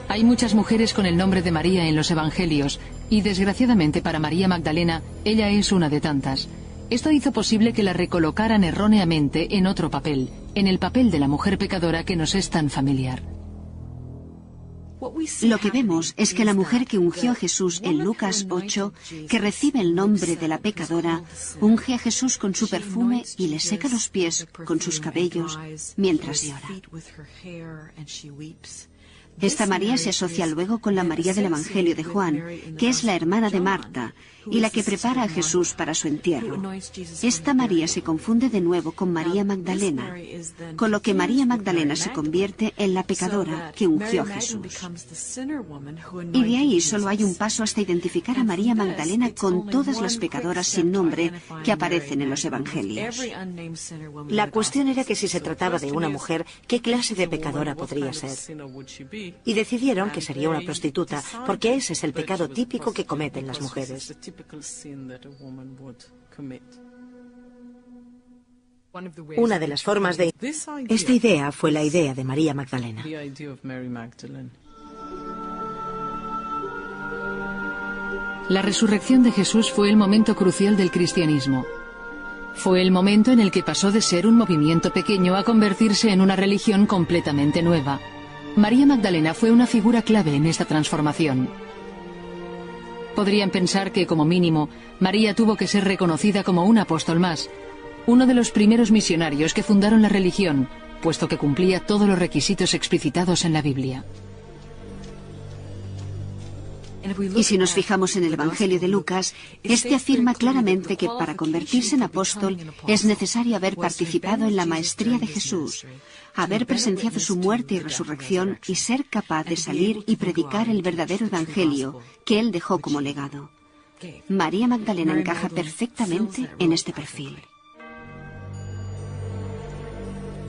Hay muchas mujeres con el nombre de María en los evangelios y, desgraciadamente para María Magdalena, ella es una de tantas. Esto hizo posible que la recolocaran erróneamente en otro papel, en el papel de la mujer pecadora que nos es tan familiar. Lo que vemos es que la mujer que ungió a Jesús en Lucas 8, que recibe el nombre de la pecadora, unge a Jesús con su perfume y le seca los pies con sus cabellos mientras llora. Esta María se asocia luego con la María del Evangelio de Juan, que es la hermana de Marta y la que prepara a Jesús para su entierro. Esta María se confunde de nuevo con María Magdalena, con lo que María Magdalena se convierte en la pecadora que ungió a Jesús. Y de ahí solo hay un paso hasta identificar a María Magdalena con todas las pecadoras sin nombre que aparecen en los Evangelios. La cuestión era que si se trataba de una mujer, ¿qué clase de pecadora podría ser? Y decidieron que sería una prostituta, porque ese es el pecado típico que cometen las mujeres. Una de las formas de... Esta idea fue la idea de María Magdalena. La resurrección de Jesús fue el momento crucial del cristianismo. Fue el momento en el que pasó de ser un movimiento pequeño a convertirse en una religión completamente nueva. María Magdalena fue una figura clave en esta transformación. Podrían pensar que, como mínimo, María tuvo que ser reconocida como un apóstol más, uno de los primeros misionarios que fundaron la religión, puesto que cumplía todos los requisitos explicitados en la Biblia. Y si nos fijamos en el Evangelio de Lucas, este afirma claramente que para convertirse en apóstol es necesario haber participado en la maestría de Jesús, haber presenciado su muerte y resurrección y ser capaz de salir y predicar el verdadero Evangelio que él dejó como legado. María Magdalena encaja perfectamente en este perfil.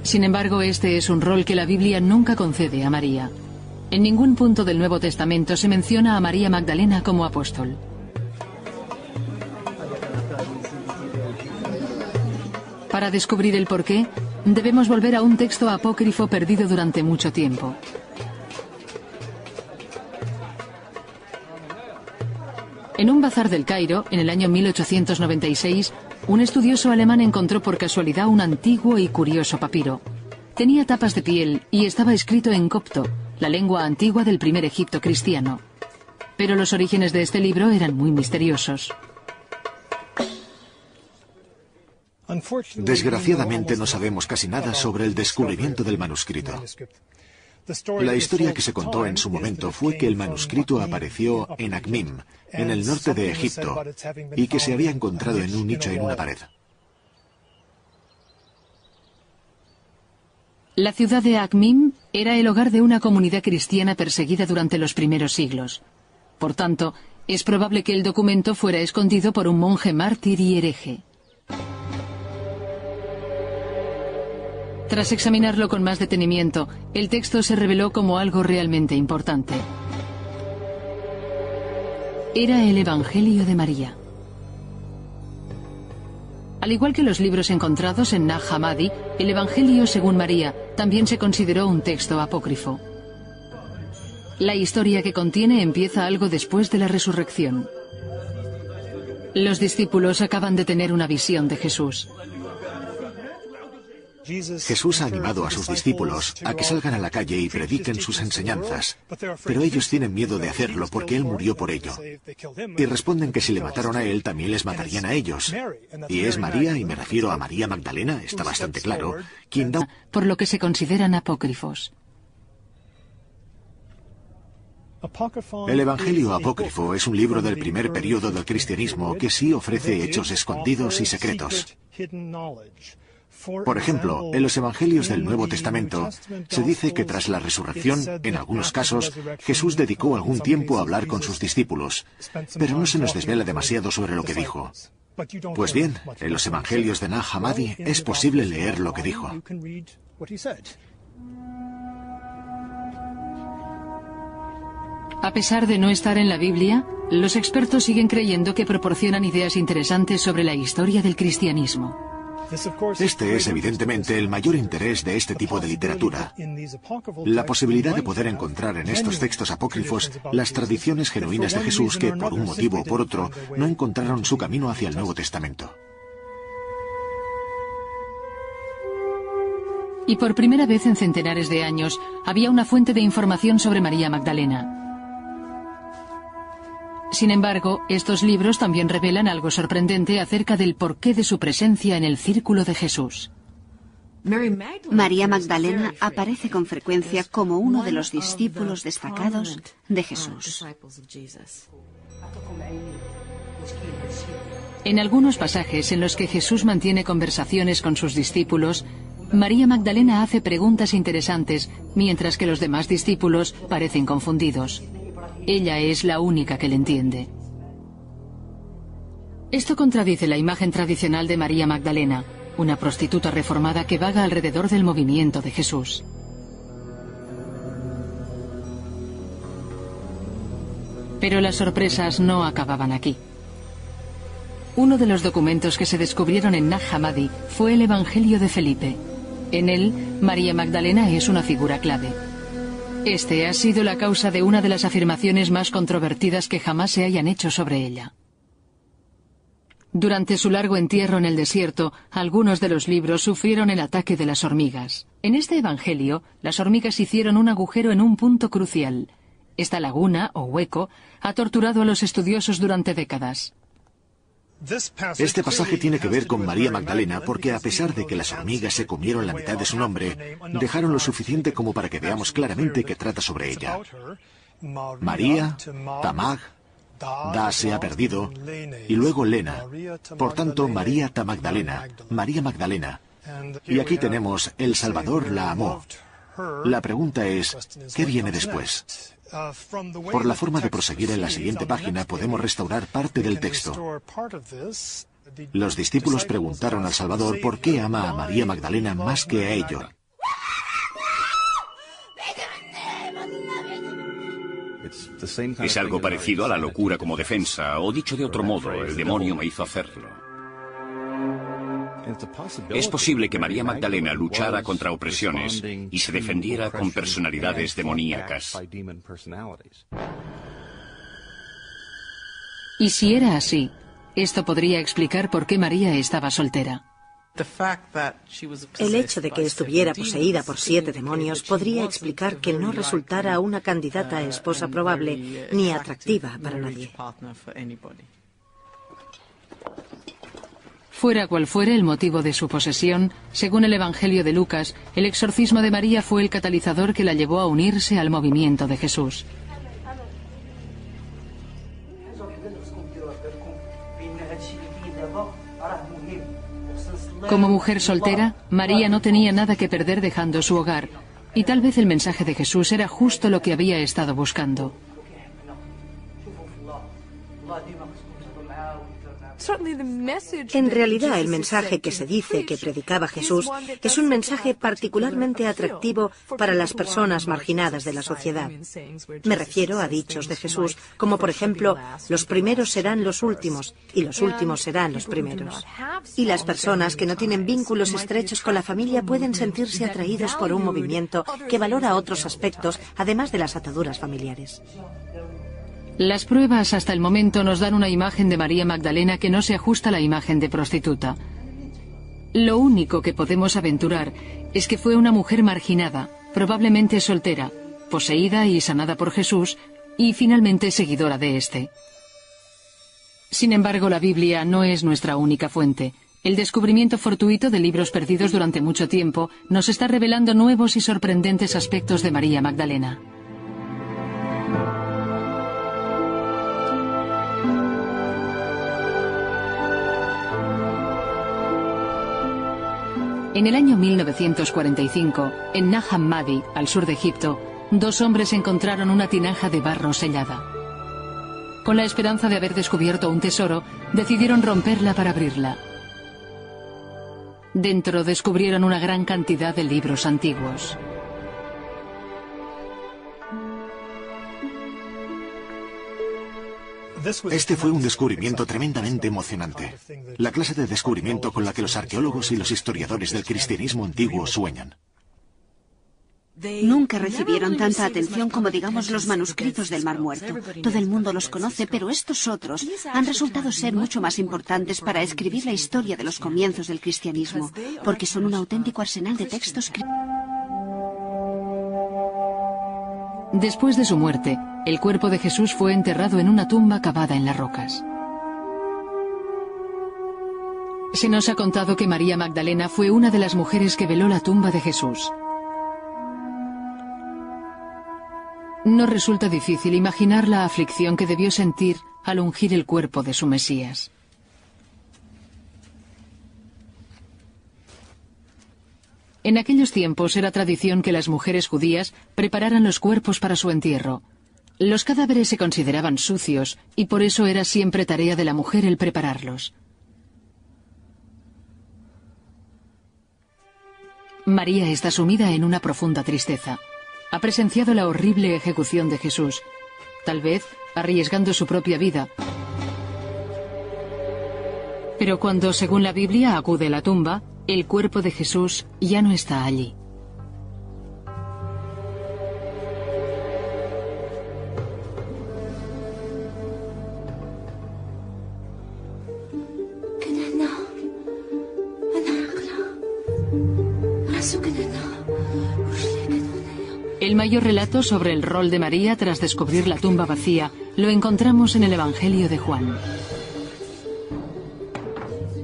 Sin embargo, este es un rol que la Biblia nunca concede a María. En ningún punto del Nuevo Testamento se menciona a María Magdalena como apóstol. Para descubrir el porqué, debemos volver a un texto apócrifo perdido durante mucho tiempo. En un bazar del Cairo, en el año 1896, un estudioso alemán encontró por casualidad un antiguo y curioso papiro. Tenía tapas de piel y estaba escrito en copto, la lengua antigua del primer Egipto cristiano. Pero los orígenes de este libro eran muy misteriosos. Desgraciadamente no sabemos casi nada sobre el descubrimiento del manuscrito. La historia que se contó en su momento fue que el manuscrito apareció en Acmim, en el norte de Egipto, y que se había encontrado en un nicho en una pared. La ciudad de Acmim era el hogar de una comunidad cristiana perseguida durante los primeros siglos. Por tanto, es probable que el documento fuera escondido por un monje mártir y hereje. Tras examinarlo con más detenimiento, el texto se reveló como algo realmente importante. Era el Evangelio de María. Al igual que los libros encontrados en Nag Hammadi, el Evangelio según María también se consideró un texto apócrifo. La historia que contiene empieza algo después de la resurrección. Los discípulos acaban de tener una visión de Jesús. Jesús ha animado a sus discípulos a que salgan a la calle y prediquen sus enseñanzas, pero ellos tienen miedo de hacerlo porque Él murió por ello. Y responden que si le mataron a Él, también les matarían a ellos. Y es María, y me refiero a María Magdalena, está bastante claro, quien da... Por lo que se consideran apócrifos. El Evangelio apócrifo es un libro del primer período del cristianismo que sí ofrece hechos escondidos y secretos. Por ejemplo, en los Evangelios del Nuevo Testamento se dice que tras la resurrección, en algunos casos, Jesús dedicó algún tiempo a hablar con sus discípulos, pero no se nos desvela demasiado sobre lo que dijo. Pues bien, en los Evangelios de Nag Hammadi es posible leer lo que dijo. A pesar de no estar en la Biblia, los expertos siguen creyendo que proporcionan ideas interesantes sobre la historia del cristianismo. Este es evidentemente el mayor interés de este tipo de literatura. La posibilidad de poder encontrar en estos textos apócrifos las tradiciones genuinas de Jesús que, por un motivo o por otro, no encontraron su camino hacia el Nuevo Testamento. Y por primera vez en centenares de años, había una fuente de información sobre María Magdalena. Sin embargo, estos libros también revelan algo sorprendente acerca del porqué de su presencia en el círculo de Jesús. María Magdalena aparece con frecuencia como uno de los discípulos destacados de Jesús. En algunos pasajes en los que Jesús mantiene conversaciones con sus discípulos, María Magdalena hace preguntas interesantes, mientras que los demás discípulos parecen confundidos. Ella es la única que le entiende. Esto contradice la imagen tradicional de María Magdalena, una prostituta reformada que vaga alrededor del movimiento de Jesús. Pero las sorpresas no acababan aquí. Uno de los documentos que se descubrieron en Nag Hammadi fue el Evangelio de Felipe. En él, María Magdalena es una figura clave. Este ha sido la causa de una de las afirmaciones más controvertidas que jamás se hayan hecho sobre ella. Durante su largo entierro en el desierto, algunos de los libros sufrieron el ataque de las hormigas. En este evangelio, las hormigas hicieron un agujero en un punto crucial. Esta laguna, o hueco, ha torturado a los estudiosos durante décadas. Este pasaje tiene que ver con María Magdalena porque, a pesar de que las hormigas se comieron la mitad de su nombre, dejaron lo suficiente como para que veamos claramente que trata sobre ella. María, Tamag, Da se ha perdido, y luego Lena. Por tanto, María Tamagdalena, María Magdalena. Y aquí tenemos, el Salvador la amó. La pregunta es, ¿qué viene después? Por la forma de proseguir en la siguiente página podemos restaurar parte del texto. Los discípulos preguntaron al Salvador por qué ama a María Magdalena más que a ellos. Es algo parecido a la locura como defensa, o dicho de otro modo, el demonio me hizo hacerlo. Es posible que María Magdalena luchara contra opresiones y se defendiera con personalidades demoníacas. Y si era así, esto podría explicar por qué María estaba soltera. El hecho de que estuviera poseída por 7 demonios podría explicar que no resultara una candidata a esposa probable ni atractiva para nadie. Fuera cual fuere el motivo de su posesión, según el Evangelio de Lucas, el exorcismo de María fue el catalizador que la llevó a unirse al movimiento de Jesús. Como mujer soltera, María no tenía nada que perder dejando su hogar, y tal vez el mensaje de Jesús era justo lo que había estado buscando. En realidad, el mensaje que se dice que predicaba Jesús es un mensaje particularmente atractivo para las personas marginadas de la sociedad. Me refiero a dichos de Jesús, como por ejemplo, los primeros serán los últimos y los últimos serán los primeros. Y las personas que no tienen vínculos estrechos con la familia pueden sentirse atraídos por un movimiento que valora otros aspectos, además de las ataduras familiares. Las pruebas hasta el momento nos dan una imagen de María Magdalena que no se ajusta a la imagen de prostituta. Lo único que podemos aventurar es que fue una mujer marginada, probablemente soltera, poseída y sanada por Jesús, y finalmente seguidora de éste. Sin embargo, la Biblia no es nuestra única fuente. El descubrimiento fortuito de libros perdidos durante mucho tiempo nos está revelando nuevos y sorprendentes aspectos de María Magdalena. En el año 1945, en Nag Hammadi, al sur de Egipto, 2 hombres encontraron una tinaja de barro sellada. Con la esperanza de haber descubierto un tesoro, decidieron romperla para abrirla. Dentro descubrieron una gran cantidad de libros antiguos. Este fue un descubrimiento tremendamente emocionante. La clase de descubrimiento con la que los arqueólogos y los historiadores del cristianismo antiguo sueñan. Nunca recibieron tanta atención como, digamos, los manuscritos del Mar Muerto. Todo el mundo los conoce, pero estos otros han resultado ser mucho más importantes para escribir la historia de los comienzos del cristianismo, porque son un auténtico arsenal de textos. Después de su muerte, el cuerpo de Jesús fue enterrado en una tumba cavada en las rocas. Se nos ha contado que María Magdalena fue una de las mujeres que veló la tumba de Jesús. No resulta difícil imaginar la aflicción que debió sentir al ungir el cuerpo de su Mesías. En aquellos tiempos era tradición que las mujeres judías prepararan los cuerpos para su entierro. Los cadáveres se consideraban sucios y por eso era siempre tarea de la mujer el prepararlos. María está sumida en una profunda tristeza. Ha presenciado la horrible ejecución de Jesús, tal vez arriesgando su propia vida. Pero cuando, según la Biblia, acude a la tumba, el cuerpo de Jesús ya no está allí. El mayor relato sobre el rol de María tras descubrir la tumba vacía lo encontramos en el Evangelio de Juan.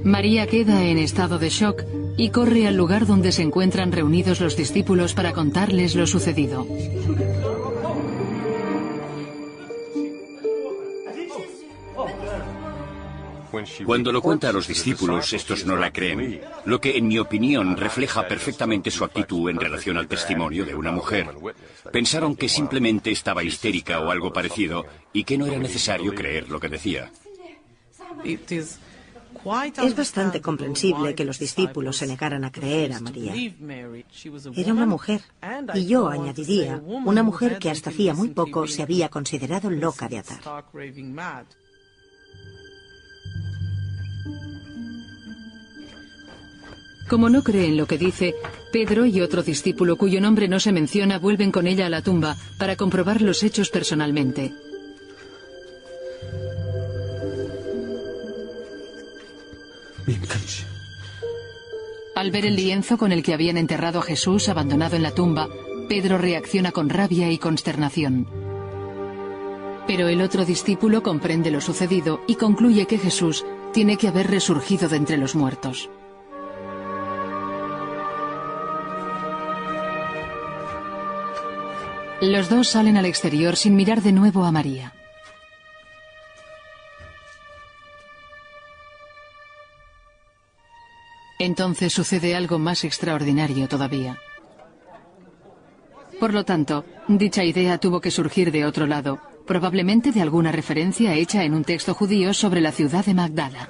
María queda en estado de shock y corre al lugar donde se encuentran reunidos los discípulos para contarles lo sucedido. Cuando lo cuenta a los discípulos, estos no la creen, lo que, en mi opinión, refleja perfectamente su actitud en relación al testimonio de una mujer. Pensaron que simplemente estaba histérica o algo parecido y que no era necesario creer lo que decía. Es bastante comprensible que los discípulos se negaran a creer a María. Era una mujer, y yo añadiría, una mujer que hasta hacía muy poco se había considerado loca de atar. Como no cree en lo que dice, Pedro y otro discípulo cuyo nombre no se menciona vuelven con ella a la tumba para comprobar los hechos personalmente. Al ver el lienzo con el que habían enterrado a Jesús abandonado en la tumba, Pedro reacciona con rabia y consternación. Pero el otro discípulo comprende lo sucedido y concluye que Jesús tiene que haber resurgido de entre los muertos. Los dos salen al exterior sin mirar de nuevo a María. Entonces sucede algo más extraordinario todavía. Por lo tanto, dicha idea tuvo que surgir de otro lado, probablemente de alguna referencia hecha en un texto judío sobre la ciudad de Magdala.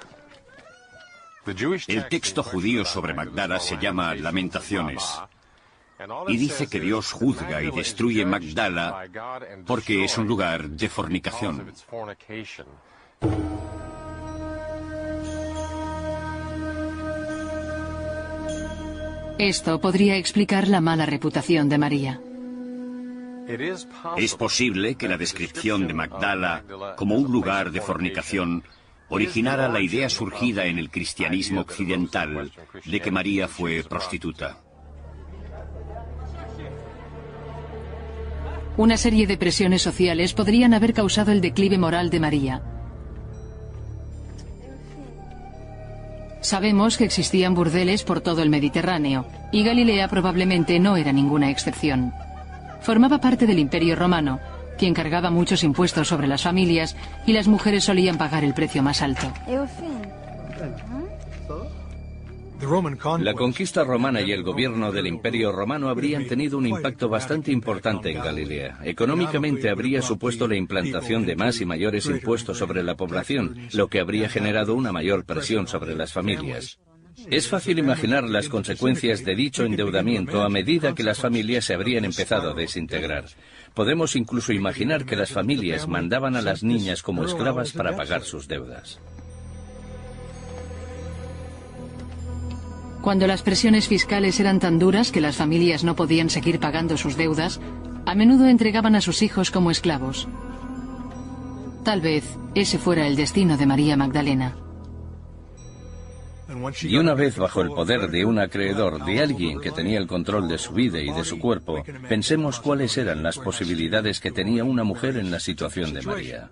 El texto judío sobre Magdala se llama Lamentaciones. Y dice que Dios juzga y destruye Magdala porque es un lugar de fornicación. Esto podría explicar la mala reputación de María. Es posible que la descripción de Magdala como un lugar de fornicación originara la idea surgida en el cristianismo occidental de que María fue prostituta. Una serie de presiones sociales podrían haber causado el declive moral de María. Sabemos que existían burdeles por todo el Mediterráneo, y Galilea probablemente no era ninguna excepción. Formaba parte del Imperio Romano, quien cargaba muchos impuestos sobre las familias, y las mujeres solían pagar el precio más alto. La conquista romana y el gobierno del Imperio Romano habrían tenido un impacto bastante importante en Galilea. Económicamente habría supuesto la implantación de más y mayores impuestos sobre la población, lo que habría generado una mayor presión sobre las familias. Es fácil imaginar las consecuencias de dicho endeudamiento a medida que las familias se habrían empezado a desintegrar. Podemos incluso imaginar que las familias mandaban a las niñas como esclavas para pagar sus deudas. Cuando las presiones fiscales eran tan duras que las familias no podían seguir pagando sus deudas, a menudo entregaban a sus hijos como esclavos. Tal vez ese fuera el destino de María Magdalena. Y una vez bajo el poder de un acreedor, de alguien que tenía el control de su vida y de su cuerpo, pensemos cuáles eran las posibilidades que tenía una mujer en la situación de María.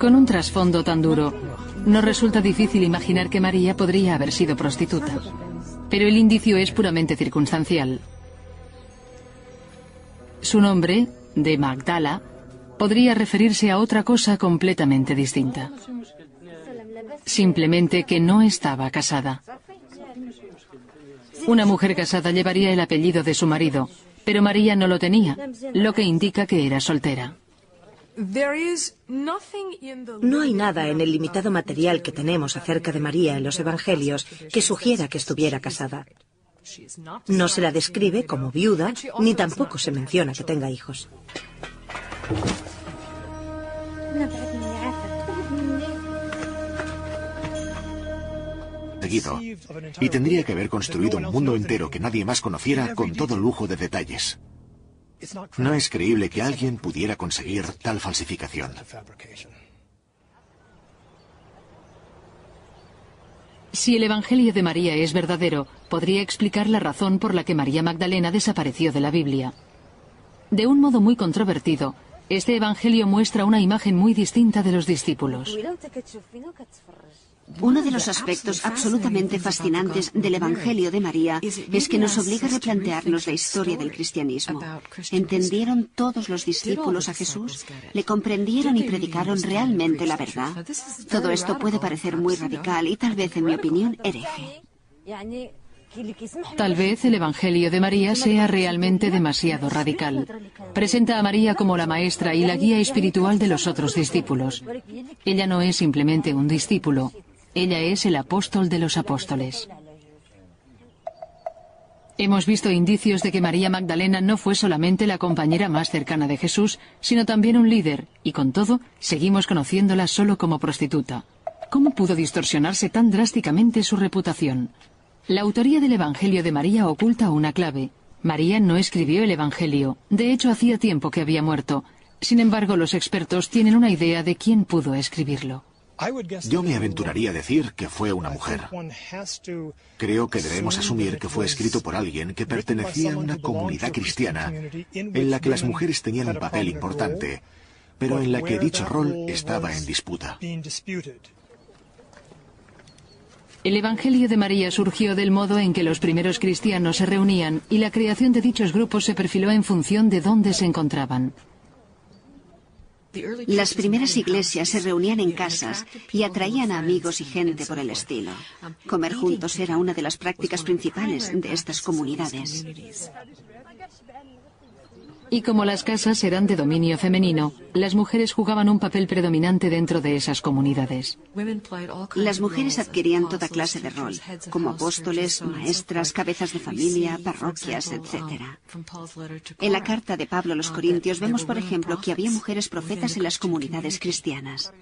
Con un trasfondo tan duro, nos resulta difícil imaginar que María podría haber sido prostituta. Pero el indicio es puramente circunstancial. Su nombre, de Magdala, podría referirse a otra cosa completamente distinta. Simplemente que no estaba casada. Una mujer casada llevaría el apellido de su marido, pero María no lo tenía, lo que indica que era soltera. No hay nada en el limitado material que tenemos acerca de María en los Evangelios que sugiera que estuviera casada. No se la describe como viuda, ni tampoco se menciona que tenga hijos. conseguido, y tendría que haber construido un mundo entero que nadie más conociera con todo lujo de detalles. No es creíble que alguien pudiera conseguir tal falsificación. Si el Evangelio de María es verdadero, podría explicar la razón por la que María Magdalena desapareció de la Biblia. De un modo muy controvertido, este Evangelio muestra una imagen muy distinta de los discípulos. Uno de los aspectos absolutamente fascinantes del Evangelio de María es que nos obliga a replantearnos la historia del cristianismo. ¿Entendieron todos los discípulos a Jesús? ¿Le comprendieron y predicaron realmente la verdad? Todo esto puede parecer muy radical y tal vez, en mi opinión, hereje. Tal vez el Evangelio de María sea realmente demasiado radical. Presenta a María como la maestra y la guía espiritual de los otros discípulos. Ella no es simplemente un discípulo. Ella es el apóstol de los apóstoles. Hemos visto indicios de que María Magdalena no fue solamente la compañera más cercana de Jesús, sino también un líder, y con todo, seguimos conociéndola solo como prostituta. ¿Cómo pudo distorsionarse tan drásticamente su reputación? La autoría del Evangelio de María oculta una clave. María no escribió el Evangelio. De hecho, hacía tiempo que había muerto. Sin embargo, los expertos tienen una idea de quién pudo escribirlo. Yo me aventuraría a decir que fue una mujer. Creo que debemos asumir que fue escrito por alguien que pertenecía a una comunidad cristiana en la que las mujeres tenían un papel importante, pero en la que dicho rol estaba en disputa. El Evangelio de María surgió del modo en que los primeros cristianos se reunían y la creación de dichos grupos se perfiló en función de dónde se encontraban. Las primeras iglesias se reunían en casas y atraían a amigos y gente por el estilo. Comer juntos era una de las prácticas principales de estas comunidades. Y como las casas eran de dominio femenino, las mujeres jugaban un papel predominante dentro de esas comunidades. Las mujeres adquirían toda clase de rol, como apóstoles, maestras, cabezas de familia, parroquias, etc. En la carta de Pablo a los Corintios vemos, por ejemplo, que había mujeres profetas en las comunidades cristianas.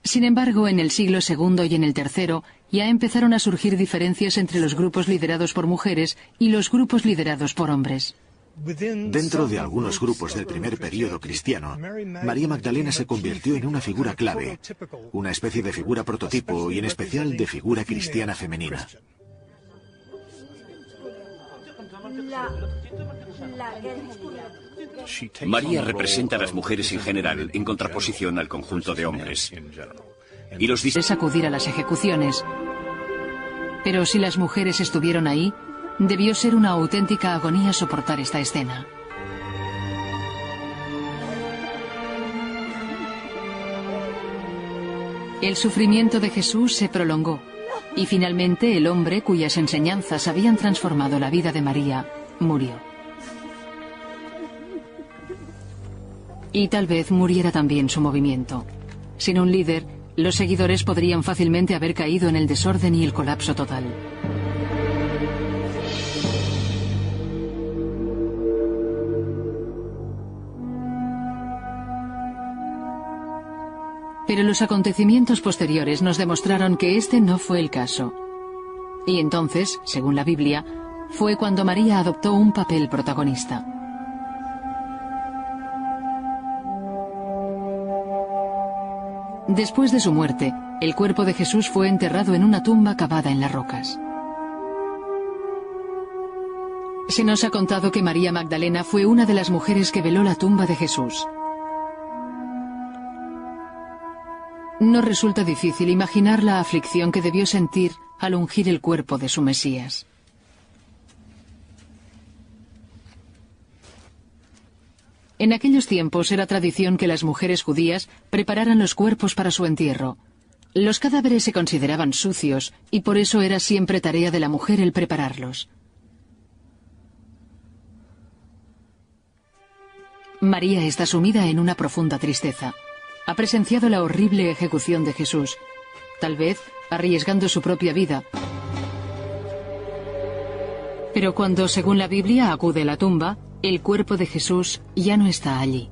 Sin embargo, en el siglo II y en el III ya empezaron a surgir diferencias entre los grupos liderados por mujeres y los grupos liderados por hombres. Dentro de algunos grupos del primer período cristiano, María Magdalena se convirtió en una figura clave, una especie de figura prototipo y en especial de figura cristiana femenina. María representa a las mujeres en general en contraposición al conjunto de hombres. Y los es acudir a las ejecuciones. Pero si las mujeres estuvieron ahí, debió ser una auténtica agonía soportar esta escena. El sufrimiento de Jesús se prolongó, y finalmente el hombre cuyas enseñanzas habían transformado la vida de María, murió. Y tal vez muriera también su movimiento. Sin un líder, los seguidores podrían fácilmente haber caído en el desorden y el colapso total. Pero los acontecimientos posteriores nos demostraron que este no fue el caso. Y entonces, según la Biblia, fue cuando María adoptó un papel protagonista. Después de su muerte, el cuerpo de Jesús fue enterrado en una tumba cavada en las rocas. Se nos ha contado que María Magdalena fue una de las mujeres que veló la tumba de Jesús. No resulta difícil imaginar la aflicción que debió sentir al ungir el cuerpo de su Mesías. En aquellos tiempos era tradición que las mujeres judías prepararan los cuerpos para su entierro. Los cadáveres se consideraban sucios y por eso era siempre tarea de la mujer el prepararlos. María está sumida en una profunda tristeza. Ha presenciado la horrible ejecución de Jesús, tal vez arriesgando su propia vida. Pero cuando, según la Biblia, acude a la tumba, el cuerpo de Jesús ya no está allí.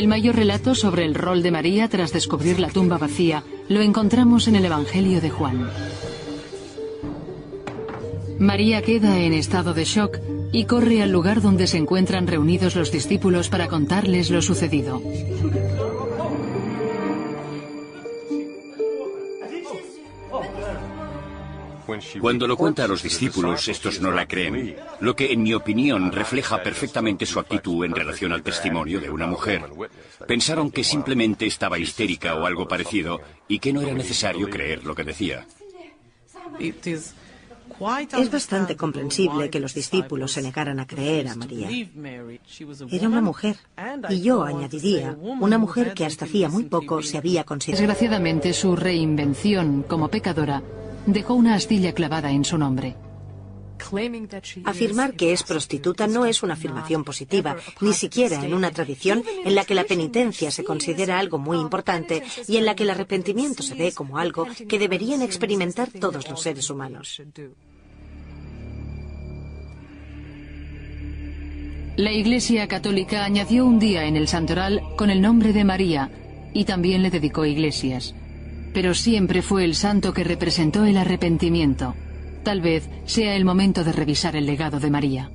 El mayor relato sobre el rol de María tras descubrir la tumba vacía lo encontramos en el Evangelio de Juan. María queda en estado de shock y corre al lugar donde se encuentran reunidos los discípulos para contarles lo sucedido. Cuando lo cuenta a los discípulos, estos no la creen, lo que en mi opinión refleja perfectamente su actitud en relación al testimonio de una mujer. Pensaron que simplemente estaba histérica o algo parecido y que no era necesario creer lo que decía. Es bastante comprensible que los discípulos se negaran a creer a María. Era una mujer, y yo añadiría, una mujer que hasta hacía muy poco se había considerado. Desgraciadamente, su reinvención como pecadora dejó una astilla clavada en su nombre. Afirmar que es prostituta no es una afirmación positiva, ni siquiera en una tradición en la que la penitencia se considera algo muy importante y en la que el arrepentimiento se ve como algo que deberían experimentar todos los seres humanos. La Iglesia Católica añadió un día en el santoral con el nombre de María y también le dedicó iglesias. Pero siempre fue el santo que representó el arrepentimiento. Tal vez sea el momento de revisar el legado de María.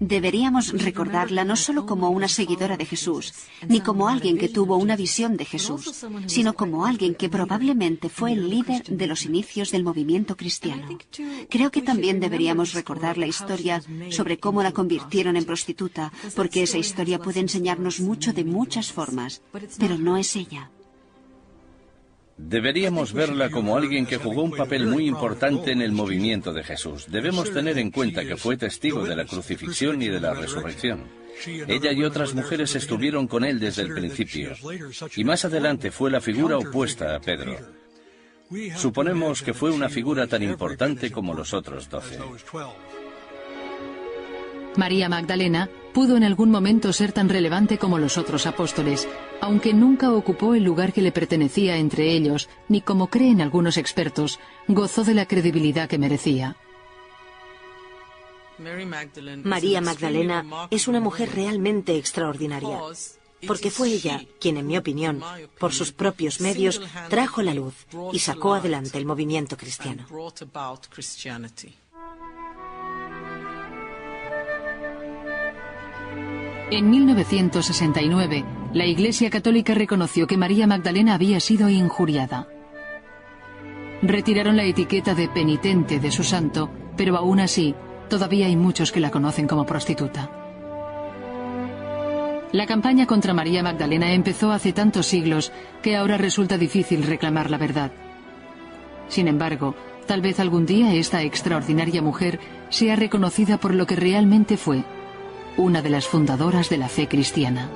Deberíamos recordarla no solo como una seguidora de Jesús, ni como alguien que tuvo una visión de Jesús, sino como alguien que probablemente fue el líder de los inicios del movimiento cristiano. Creo que también deberíamos recordar la historia sobre cómo la convirtieron en prostituta, porque esa historia puede enseñarnos mucho de muchas formas, pero no es ella. Deberíamos verla como alguien que jugó un papel muy importante en el movimiento de Jesús. Debemos tener en cuenta que fue testigo de la crucifixión y de la resurrección. Ella y otras mujeres estuvieron con él desde el principio. Y más adelante fue la figura opuesta a Pedro. Suponemos que fue una figura tan importante como los otros 12. María Magdalena pudo en algún momento ser tan relevante como los otros apóstoles, aunque nunca ocupó el lugar que le pertenecía entre ellos, ni como creen algunos expertos, gozó de la credibilidad que merecía. María Magdalena es una mujer realmente extraordinaria, porque fue ella quien, en mi opinión, por sus propios medios, trajo la luz y sacó adelante el movimiento cristiano. En 1969, la Iglesia Católica reconoció que María Magdalena había sido injuriada. Retiraron la etiqueta de penitente de su santo, pero aún así, todavía hay muchos que la conocen como prostituta. La campaña contra María Magdalena empezó hace tantos siglos que ahora resulta difícil reclamar la verdad. Sin embargo, tal vez algún día esta extraordinaria mujer sea reconocida por lo que realmente fue, una de las fundadoras de la fe cristiana.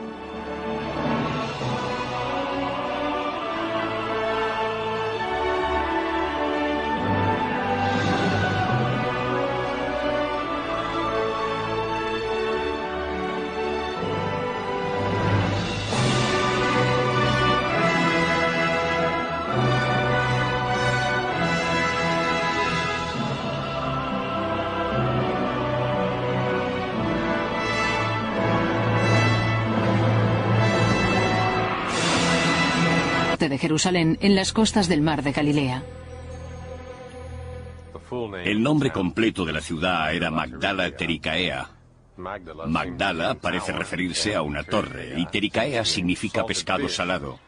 De Jerusalén, en las costas del mar de Galilea. El nombre completo de la ciudad era Magdala Tericaea. Magdala parece referirse a una torre y Tericaea significa pescado salado.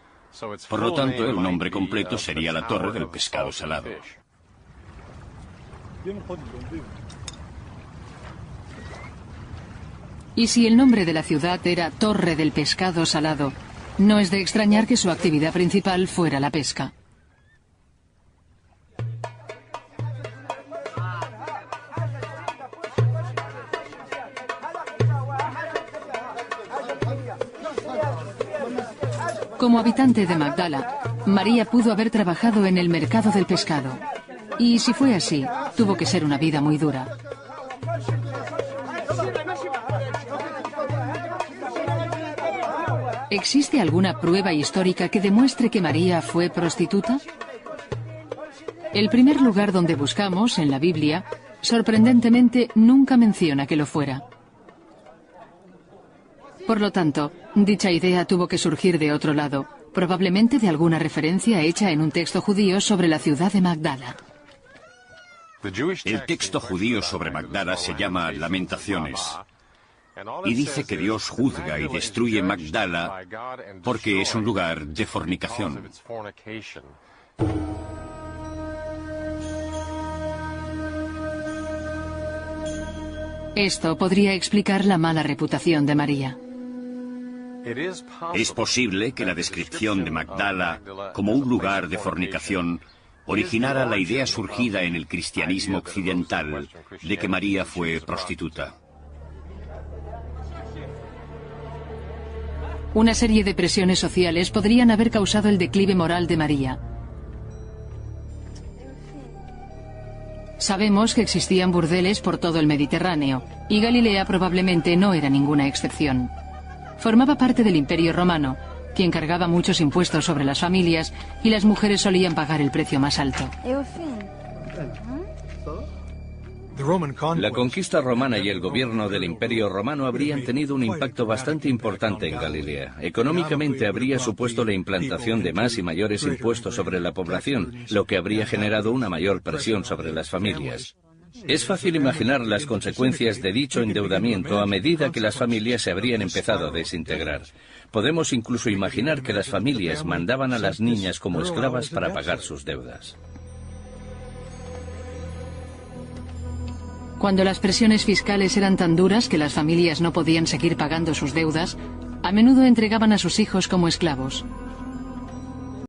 Por lo tanto, el nombre completo sería la torre del pescado salado. Y si el nombre de la ciudad era Torre del Pescado Salado, no es de extrañar que su actividad principal fuera la pesca. Como habitante de Magdala, María pudo haber trabajado en el mercado del pescado. Y si fue así, tuvo que ser una vida muy dura. ¿Existe alguna prueba histórica que demuestre que María fue prostituta? El primer lugar donde buscamos, en la Biblia, sorprendentemente nunca menciona que lo fuera. Por lo tanto, Dicha idea tuvo que surgir de otro lado, probablemente de alguna referencia hecha en un texto judío sobre la ciudad de Magdala. El texto judío sobre Magdala se llama Lamentaciones y dice que Dios juzga y destruye Magdala porque es un lugar de fornicación. Esto podría explicar la mala reputación de María. Es posible que la descripción de Magdala como un lugar de fornicación originara la idea surgida en el cristianismo occidental de que María fue prostituta. Una serie de presiones sociales podrían haber causado el declive moral de María. Sabemos que existían burdeles por todo el Mediterráneo, y Galilea probablemente no era ninguna excepción. Formaba parte del Imperio Romano, quien cargaba muchos impuestos sobre las familias, y las mujeres solían pagar el precio más alto. La conquista romana y el gobierno del Imperio Romano habrían tenido un impacto bastante importante en Galilea. Económicamente habría supuesto la implantación de más y mayores impuestos sobre la población, lo que habría generado una mayor presión sobre las familias. Es fácil imaginar las consecuencias de dicho endeudamiento a medida que las familias se habrían empezado a desintegrar. Podemos incluso imaginar que las familias mandaban a las niñas como esclavas para pagar sus deudas. Cuando las presiones fiscales eran tan duras que las familias no podían seguir pagando sus deudas, a menudo entregaban a sus hijos como esclavos.